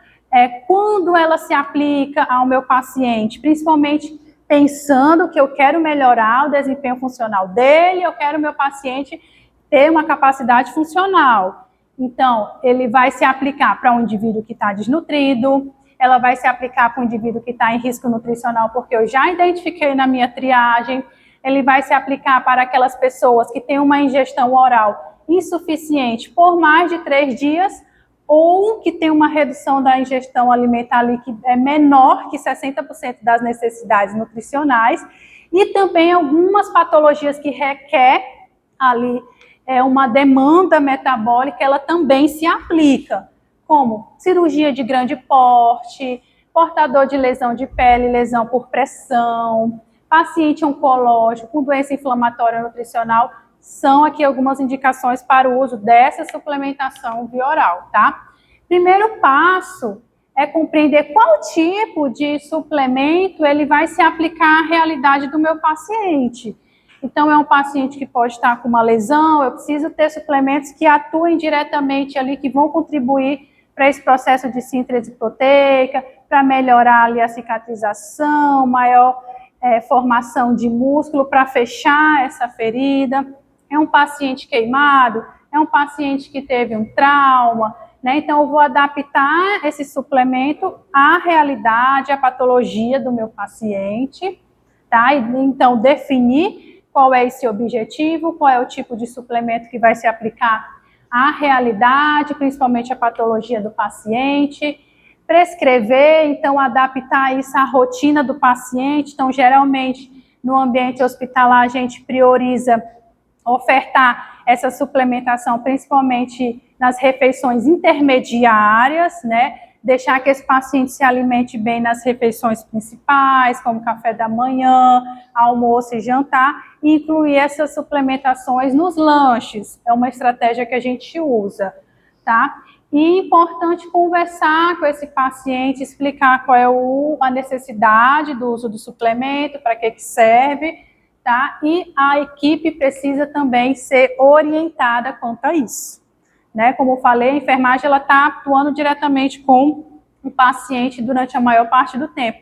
quando ela se aplica ao meu paciente, principalmente pensando que eu quero melhorar o desempenho funcional dele, eu quero meu paciente ter uma capacidade funcional. Então, ele vai se aplicar para um indivíduo que está desnutrido, ela vai se aplicar para um indivíduo que está em risco nutricional, porque eu já identifiquei na minha triagem. Ele vai se aplicar para aquelas pessoas que têm uma ingestão oral insuficiente por mais de 3 dias, ou que tem uma redução da ingestão alimentar ali que é menor que 60% das necessidades nutricionais, e também algumas patologias que requer ali uma demanda metabólica, ela também se aplica, como cirurgia de grande porte, portador de lesão de pele, lesão por pressão, paciente oncológico com doença inflamatória nutricional, são aqui algumas indicações para o uso dessa suplementação via oral, tá? Primeiro passo é compreender qual tipo de suplemento ele vai se aplicar à realidade do meu paciente. Então, é um paciente que pode estar com uma lesão, eu preciso ter suplementos que atuem diretamente ali, que vão contribuir para esse processo de síntese proteica, para melhorar ali a cicatrização, maior formação de músculo, para fechar essa ferida. É um paciente queimado, é um paciente que teve um trauma, né? Então, eu vou adaptar esse suplemento à realidade, à patologia do meu paciente, tá? Então, definir qual é esse objetivo, qual é o tipo de suplemento que vai se aplicar à realidade, principalmente à patologia do paciente. Prescrever, então, adaptar isso à rotina do paciente. Então, geralmente, no ambiente hospitalar, a gente prioriza ofertar essa suplementação, principalmente nas refeições intermediárias, né? Deixar que esse paciente se alimente bem nas refeições principais, como café da manhã, almoço e jantar, e incluir essas suplementações nos lanches. É uma estratégia que a gente usa, tá? E é importante conversar com esse paciente, explicar qual é a necessidade do uso do suplemento, para que serve, tá? E a equipe precisa também ser orientada quanto a isso, né? Como eu falei, a enfermagem ela está atuando diretamente com o paciente durante a maior parte do tempo.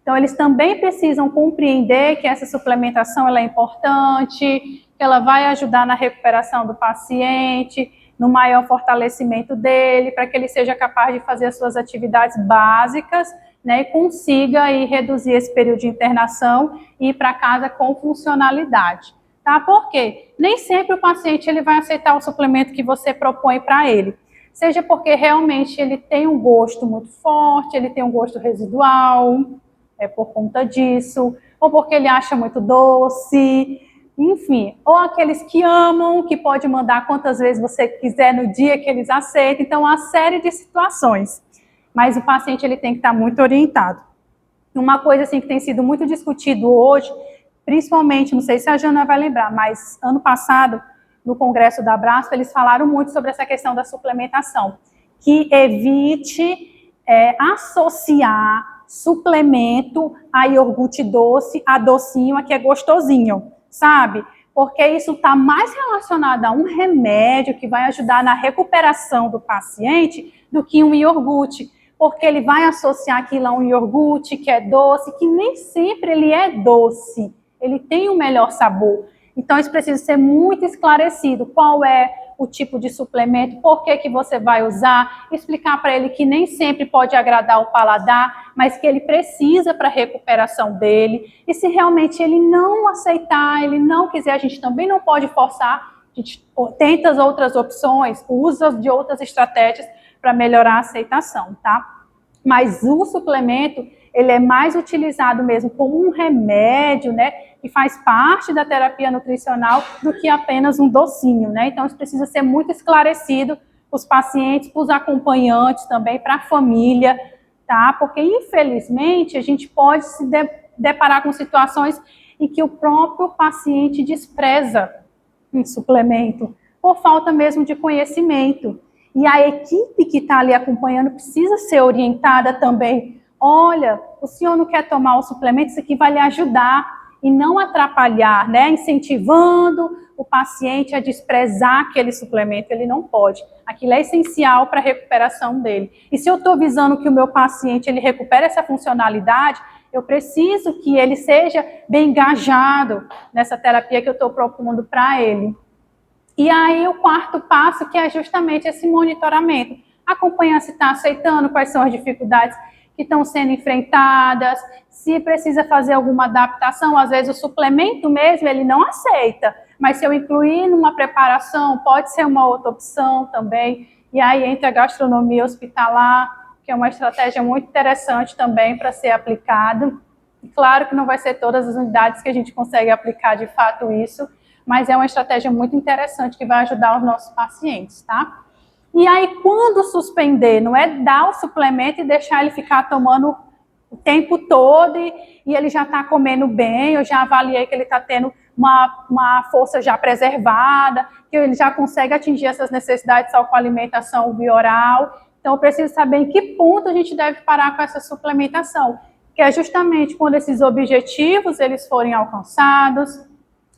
Então, eles também precisam compreender que essa suplementação ela é importante, que ela vai ajudar na recuperação do paciente, no maior fortalecimento dele, para que ele seja capaz de fazer as suas atividades básicas, né, e consiga aí reduzir esse período de internação e ir para casa com funcionalidade. Tá? Por quê? Nem sempre o paciente ele vai aceitar o suplemento que você propõe para ele. Seja porque realmente ele tem um gosto muito forte, ele tem um gosto residual, por conta disso, ou porque ele acha muito doce, enfim, ou aqueles que amam, que pode mandar quantas vezes você quiser no dia que eles aceitam. Então, uma série de situações. Mas o paciente ele tem que estar muito orientado. Uma coisa assim que tem sido muito discutido hoje, principalmente, não sei se a Jana vai lembrar, mas ano passado, no congresso da Abraço, eles falaram muito sobre essa questão da suplementação, que evite associar suplemento a iogurte doce, a docinho, a que é gostosinho, sabe? Porque isso está mais relacionado a um remédio que vai ajudar na recuperação do paciente do que um iogurte, porque ele vai associar aquilo a um iogurte que é doce, que nem sempre ele é doce, ele tem um melhor sabor. Então, isso precisa ser muito esclarecido, qual é o tipo de suplemento, por que você vai usar, explicar para ele que nem sempre pode agradar o paladar, mas que ele precisa para a recuperação dele, e se realmente ele não aceitar, ele não quiser, a gente também não pode forçar, a gente tenta as outras opções, usa de outras estratégias para melhorar a aceitação, tá? Mas o suplemento, ele é mais utilizado mesmo como um remédio, né, que faz parte da terapia nutricional do que apenas um docinho, né? Então, isso precisa ser muito esclarecido para os pacientes, para os acompanhantes também, para a família, tá? Porque, infelizmente, a gente pode se deparar com situações em que o próprio paciente despreza um suplemento, por falta mesmo de conhecimento. E a equipe que está ali acompanhando precisa ser orientada também olha, o senhor não quer tomar o suplemento, isso aqui vai lhe ajudar e não atrapalhar, né? Incentivando o paciente a desprezar aquele suplemento, ele não pode. Aquilo é essencial para a recuperação dele. E se eu estou visando que o meu paciente ele recupere essa funcionalidade, eu preciso que ele seja bem engajado nessa terapia que eu estou propondo para ele. E aí o quarto passo, que é justamente esse monitoramento. Acompanhar se está aceitando, quais são as dificuldades que estão sendo enfrentadas, se precisa fazer alguma adaptação, às vezes o suplemento mesmo ele não aceita, mas se eu incluir numa preparação, pode ser uma outra opção também. E aí entra a gastronomia hospitalar, que é uma estratégia muito interessante também para ser aplicada. E claro que não vai ser todas as unidades que a gente consegue aplicar de fato isso, mas é uma estratégia muito interessante que vai ajudar os nossos pacientes, tá? E aí, quando suspender, não é dar o suplemento e deixar ele ficar tomando o tempo todo e ele já está comendo bem, eu já avaliei que ele está tendo uma força já preservada, que ele já consegue atingir essas necessidades só com alimentação bioral. Então, eu preciso saber em que ponto a gente deve parar com essa suplementação, que é justamente quando esses objetivos eles forem alcançados,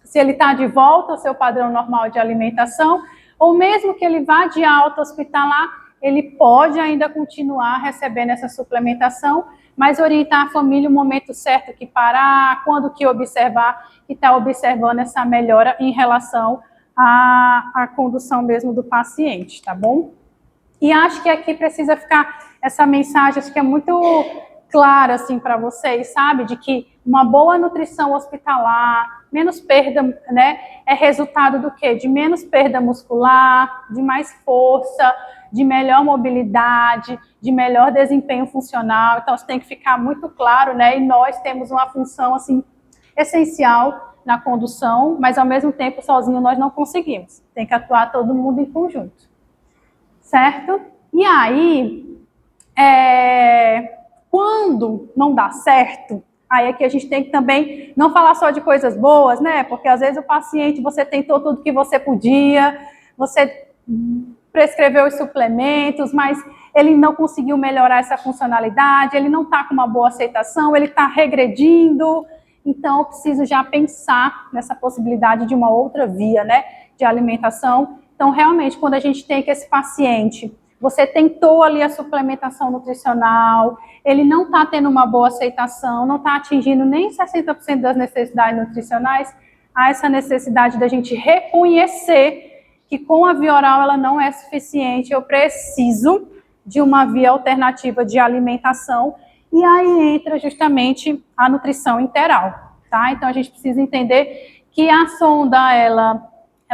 se ele está de volta ao seu padrão normal de alimentação, ou mesmo que ele vá de alta hospitalar, ele pode ainda continuar recebendo essa suplementação, mas orientar a família o momento certo que parar, quando que observar, que está observando essa melhora em relação à condução mesmo do paciente, tá bom? E acho que aqui precisa ficar essa mensagem, acho que é muito clara assim para vocês, sabe? De que uma boa nutrição hospitalar, menos perda, né? É resultado do quê? De menos perda muscular, de mais força, de melhor mobilidade, de melhor desempenho funcional. Então, isso tem que ficar muito claro, né? E nós temos uma função, assim, essencial na condução, mas, ao mesmo tempo, sozinho nós não conseguimos. Tem que atuar todo mundo em conjunto. Certo? E aí, quando não dá certo, aí é que a gente tem que também não falar só de coisas boas, né? Porque às vezes o paciente, você tentou tudo que você podia, você prescreveu os suplementos, mas ele não conseguiu melhorar essa funcionalidade, ele não está com uma boa aceitação, ele está regredindo. Então, eu preciso já pensar nessa possibilidade de uma outra via, né? De alimentação. Então, realmente, quando a gente tem que esse paciente, você tentou ali a suplementação nutricional, ele não está tendo uma boa aceitação, não está atingindo nem 60% das necessidades nutricionais, há essa necessidade da gente reconhecer que com a via oral ela não é suficiente, eu preciso de uma via alternativa de alimentação, e aí entra justamente a nutrição interal, tá? Então, a gente precisa entender que a sonda, ela...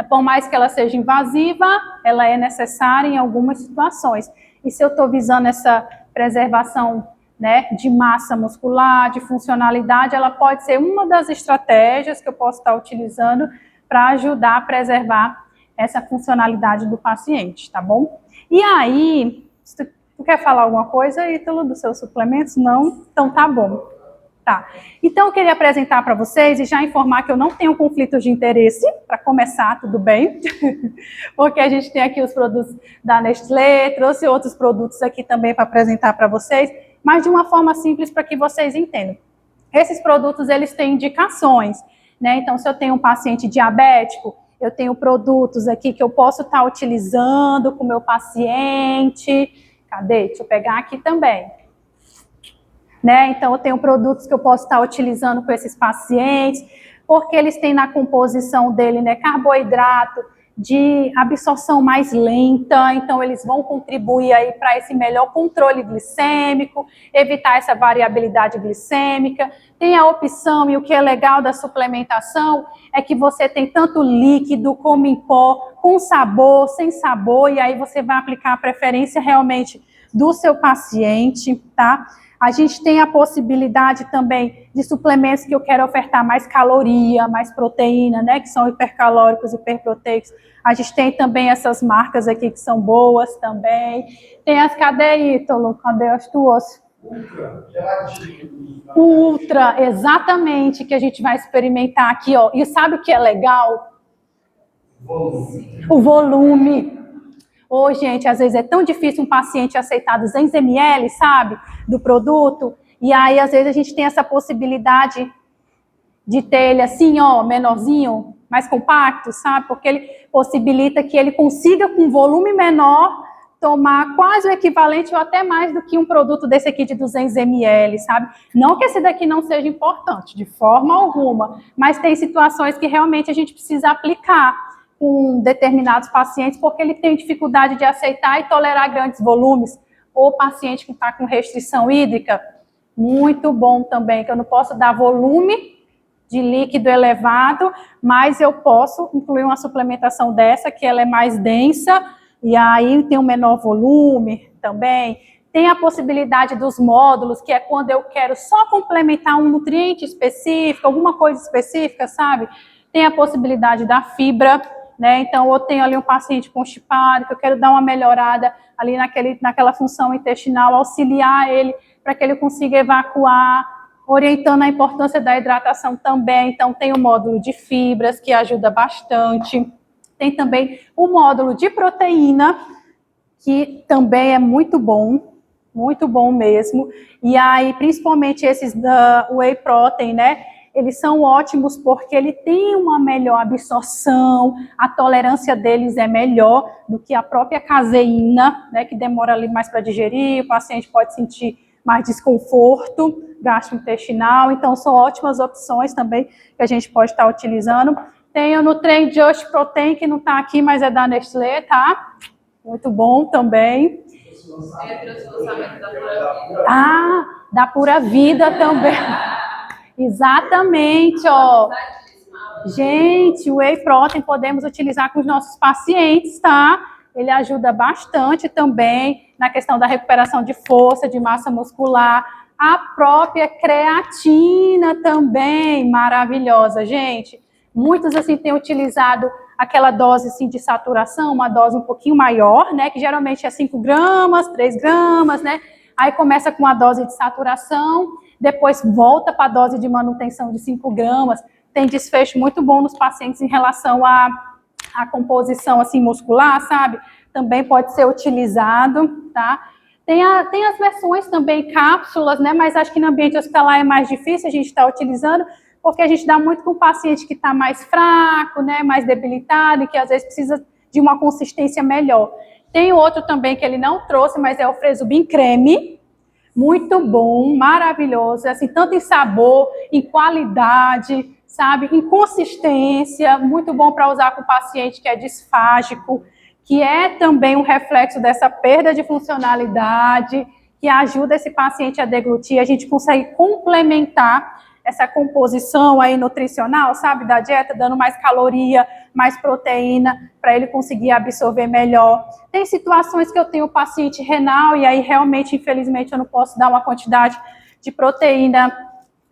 por mais que ela seja invasiva, ela é necessária em algumas situações. E se eu estou visando essa preservação, né, de massa muscular, de funcionalidade, ela pode ser uma das estratégias que eu posso estar utilizando para ajudar a preservar essa funcionalidade do paciente, tá bom? E aí, tu quer falar alguma coisa, Ítalo, dos seus suplementos? Não? Então tá bom. Tá. Então, eu queria apresentar para vocês e já informar que eu não tenho conflito de interesse, para começar, tudo bem? Porque a gente tem aqui os produtos da Nestlé, trouxe outros produtos aqui também para apresentar para vocês, mas de uma forma simples para que vocês entendam. Esses produtos, eles têm indicações, né? Então, se eu tenho um paciente diabético, eu tenho produtos aqui que eu posso estar utilizando com o meu paciente. Cadê? Deixa eu pegar aqui também. Né? Então, eu tenho produtos que eu posso estar utilizando com esses pacientes, porque eles têm na composição dele, né, carboidrato de absorção mais lenta, então eles vão contribuir aí para esse melhor controle glicêmico, evitar essa variabilidade glicêmica. Tem a opção, e o que é legal da suplementação, é que você tem tanto líquido como em pó, com sabor, sem sabor, e aí você vai aplicar a preferência realmente do seu paciente, tá? A gente tem a possibilidade também de suplementos que eu quero ofertar mais caloria, mais proteína, né, que são hipercalóricos, hiperproteicos. A gente tem também essas marcas aqui que são boas também. Tem as, cadê, Ítalo? Cadê as tuas? Ultra, exatamente, que a gente vai experimentar aqui, ó. E sabe o que é legal? O volume. Ou, gente, às vezes é tão difícil um paciente aceitar 200 ml, sabe, do produto, e aí, às vezes, a gente tem essa possibilidade de ter ele assim, ó, menorzinho, mais compacto, sabe, porque ele possibilita que ele consiga, com volume menor, tomar quase o equivalente ou até mais do que um produto desse aqui de 200 ml, sabe? Não que esse daqui não seja importante, de forma alguma, mas tem situações que realmente a gente precisa aplicar com determinados pacientes, porque ele tem dificuldade de aceitar e tolerar grandes volumes, ou paciente que está com restrição hídrica, muito bom também, que eu não posso dar volume de líquido elevado, mas eu posso incluir uma suplementação dessa, que ela é mais densa, e aí tem um menor volume também. Tem a possibilidade dos módulos, que é quando eu quero só complementar um nutriente específico, alguma coisa específica, sabe? Tem a possibilidade da fibra, né? Então, eu tenho ali um paciente constipado, que eu quero dar uma melhorada ali naquela função intestinal, auxiliar ele para que ele consiga evacuar, orientando a importância da hidratação também. Então, tem o módulo de fibras, que ajuda bastante. Tem também o módulo de proteína, que também é muito bom mesmo. E aí, principalmente esses da Whey Protein, né? Eles são ótimos porque ele tem uma melhor absorção, a tolerância deles é melhor do que a própria caseína, né? Que demora ali mais para digerir, o paciente pode sentir mais desconforto gastrointestinal, então são ótimas opções também que a gente pode estar utilizando. Tem o Nutrient Just Protein, que não está aqui, mas é da Nestlé, tá? Muito bom também. Ah, da Pura Vida também. Exatamente, ó. Gente, o Whey Protein podemos utilizar com os nossos pacientes, tá? Ele ajuda bastante também na questão da recuperação de força, de massa muscular. A própria creatina também, maravilhosa, gente. Muitos, assim, têm utilizado aquela dose, assim, de saturação, uma dose um pouquinho maior, né? Que geralmente é 5 gramas, 3 gramas, né? Aí começa com a dose de saturação, depois volta para a dose de manutenção de 5 gramas. Tem desfecho muito bom nos pacientes em relação à composição, assim, muscular, sabe? Também pode ser utilizado, tá? Tem as versões também, cápsulas, né? Mas acho que no ambiente hospitalar é mais difícil a gente estar utilizando, porque a gente dá muito com o paciente que está mais fraco, né? Mais debilitado e que às vezes precisa de uma consistência melhor. Tem outro também que ele não trouxe, mas é o Fresubin Creme. Muito bom, maravilhoso, assim, tanto em sabor, em qualidade, sabe? Em consistência, muito bom para usar com o paciente que é disfágico, que é também um reflexo dessa perda de funcionalidade, que ajuda esse paciente a deglutir. A gente consegue complementar essa composição aí nutricional, sabe, da dieta, dando mais caloria, mais proteína, para ele conseguir absorver melhor. Tem situações que eu tenho paciente renal, e aí realmente, infelizmente, eu não posso dar uma quantidade de proteína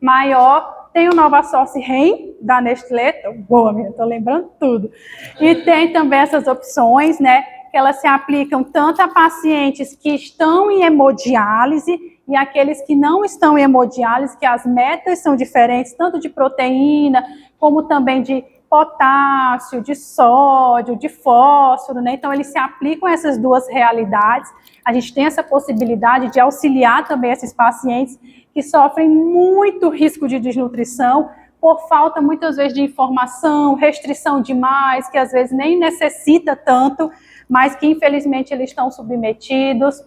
maior. Tem o Nova Source Ren, da Nestlé, boa, minha, tô lembrando tudo. E tem também essas opções, né, que elas se aplicam tanto a pacientes que estão em hemodiálise e aqueles que não estão em hemodiálise, que as metas são diferentes, tanto de proteína, como também de potássio, de sódio, de fósforo, né? Então, eles se aplicam a essas duas realidades. A gente tem essa possibilidade de auxiliar também esses pacientes que sofrem muito risco de desnutrição por falta, muitas vezes, de informação, restrição demais, que às vezes nem necessita tanto, mas que, infelizmente, eles estão submetidos.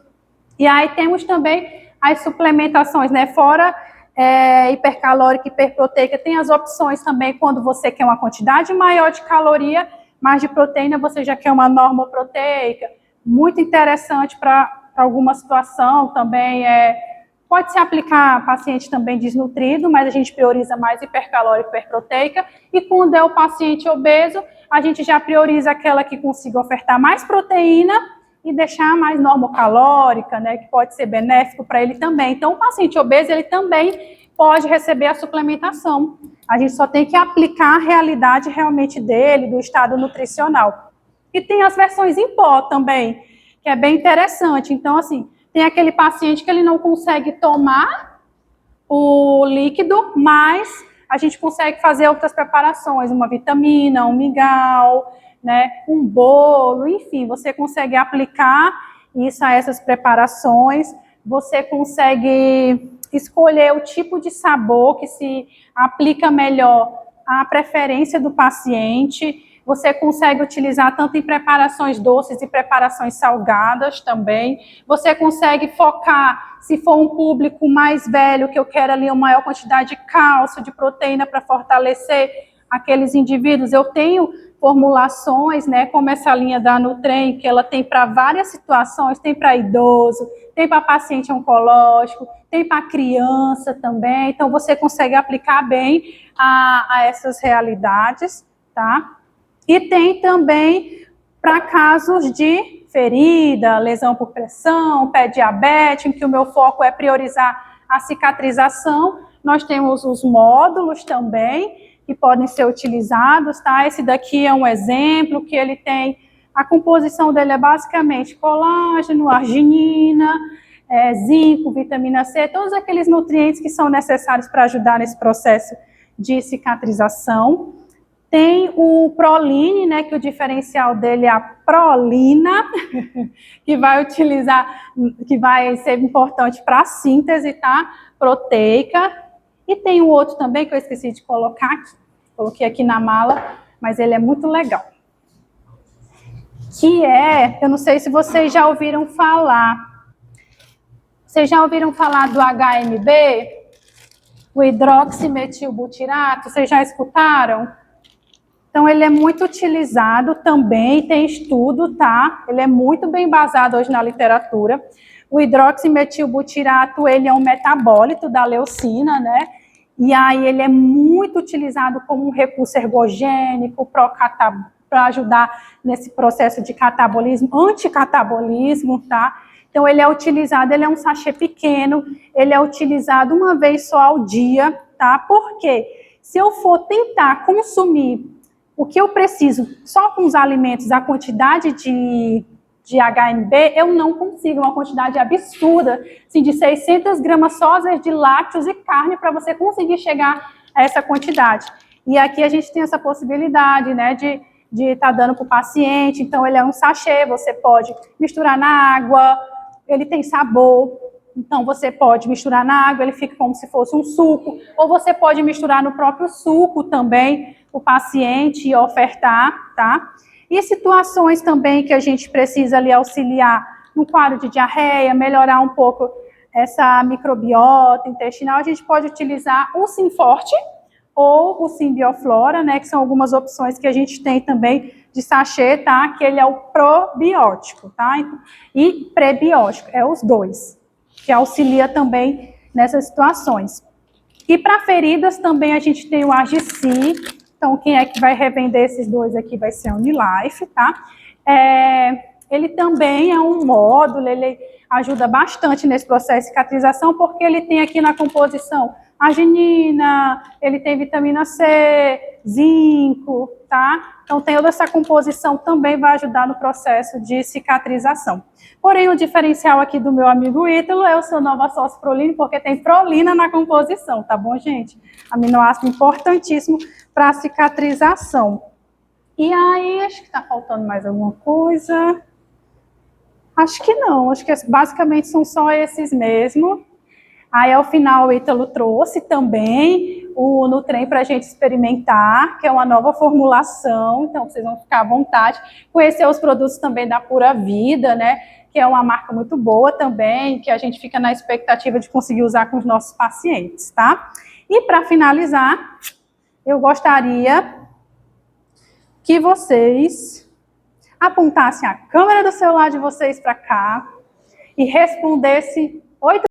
E aí temos também as suplementações, né? Fora hipercalórica, hiperproteica, tem as opções também quando você quer uma quantidade maior de caloria, mas de proteína você já quer uma normoproteica. Muito interessante para alguma situação também. Pode se aplicar a paciente também desnutrido, mas a gente prioriza mais hipercalórica, hiperproteica. E quando é o paciente obeso, a gente já prioriza aquela que consiga ofertar mais proteína e deixar mais normocalórica, né, que pode ser benéfico para ele também. Então, o paciente obeso, ele também pode receber a suplementação. A gente só tem que aplicar a realidade realmente dele, do estado nutricional. E tem as versões em pó também, que é bem interessante. Então, assim, tem aquele paciente que ele não consegue tomar o líquido, mas a gente consegue fazer outras preparações, uma vitamina, um mingau, né, um bolo, enfim, você consegue aplicar isso a essas preparações, você consegue escolher o tipo de sabor que se aplica melhor à preferência do paciente, você consegue utilizar tanto em preparações doces e preparações salgadas também, você consegue focar, se for um público mais velho, que eu quero ali uma maior quantidade de cálcio, de proteína para fortalecer aqueles indivíduos, eu tenho formulações, né, como essa linha da Nutrem, que ela tem para várias situações, tem para idoso, tem para paciente oncológico, tem para criança também, então você consegue aplicar bem a essas realidades, tá? E tem também para casos de ferida, lesão por pressão, pé diabético, em que o meu foco é priorizar a cicatrização, nós temos os módulos também, que podem ser utilizados, tá? Esse daqui é um exemplo que ele tem, a composição dele é basicamente colágeno, arginina, zinco, vitamina C, todos aqueles nutrientes que são necessários para ajudar nesse processo de cicatrização. Tem o proline, né, que o diferencial dele é a prolina, que vai ser importante para a síntese, tá? Proteica. E tem um outro também que eu esqueci de colocar aqui. Coloquei aqui na mala, mas ele é muito legal. Que é, eu não sei se vocês já ouviram falar. Vocês já ouviram falar do HMB? O hidroximetilbutirato? Vocês já escutaram? Então, ele é muito utilizado também, tem estudo, tá? Ele é muito bem embasado hoje na literatura. O hidroximetilbutirato, ele é um metabólito da leucina, né? E aí ele é muito utilizado como um recurso ergogênico para ajudar nesse processo de catabolismo, anticatabolismo, tá? Então, ele é utilizado, ele é um sachê pequeno, ele é utilizado uma vez só ao dia, tá? Por quê? Se eu for tentar consumir o que eu preciso só com os alimentos, a quantidade de HMB, eu não consigo, uma quantidade absurda, assim, de 600 gramas só de lácteos e carne para você conseguir chegar a essa quantidade. E aqui a gente tem essa possibilidade, né, de estar dando para o paciente, então ele é um sachê, você pode misturar na água, ele tem sabor, então você pode misturar na água, ele fica como se fosse um suco, ou você pode misturar no próprio suco também, o paciente e ofertar, tá? E situações também que a gente precisa ali auxiliar no quadro de diarreia, melhorar um pouco essa microbiota intestinal, a gente pode utilizar o Simforte ou o Simbioflora, né, que são algumas opções que a gente tem também de sachê, tá? Que ele é o probiótico, tá? E prebiótico, é os dois, que auxilia também nessas situações. E para feridas também a gente tem o Agici. Então, quem é que vai revender esses dois aqui vai ser a Unilife, tá? Ele também é um módulo, ele ajuda bastante nesse processo de cicatrização, porque ele tem aqui na composição arginina, ele tem vitamina C, zinco, tá? Então, tem toda essa composição também vai ajudar no processo de cicatrização. Porém, o diferencial aqui do meu amigo Ítalo é o seu Novassource Proline, porque tem prolina na composição, tá bom, gente? Aminoácido importantíssimo para a cicatrização. E aí, acho que está faltando mais alguma coisa. Acho que não, acho que basicamente são só esses mesmo. Aí, ao final, o Ítalo trouxe também o Nutrem para a gente experimentar, que é uma nova formulação, então vocês vão ficar à vontade. Conhecer os produtos também da Pura Vida, né? Que é uma marca muito boa também, que a gente fica na expectativa de conseguir usar com os nossos pacientes, tá? E para finalizar, eu gostaria que vocês apontassem a câmera do celular de vocês para cá e respondessem 8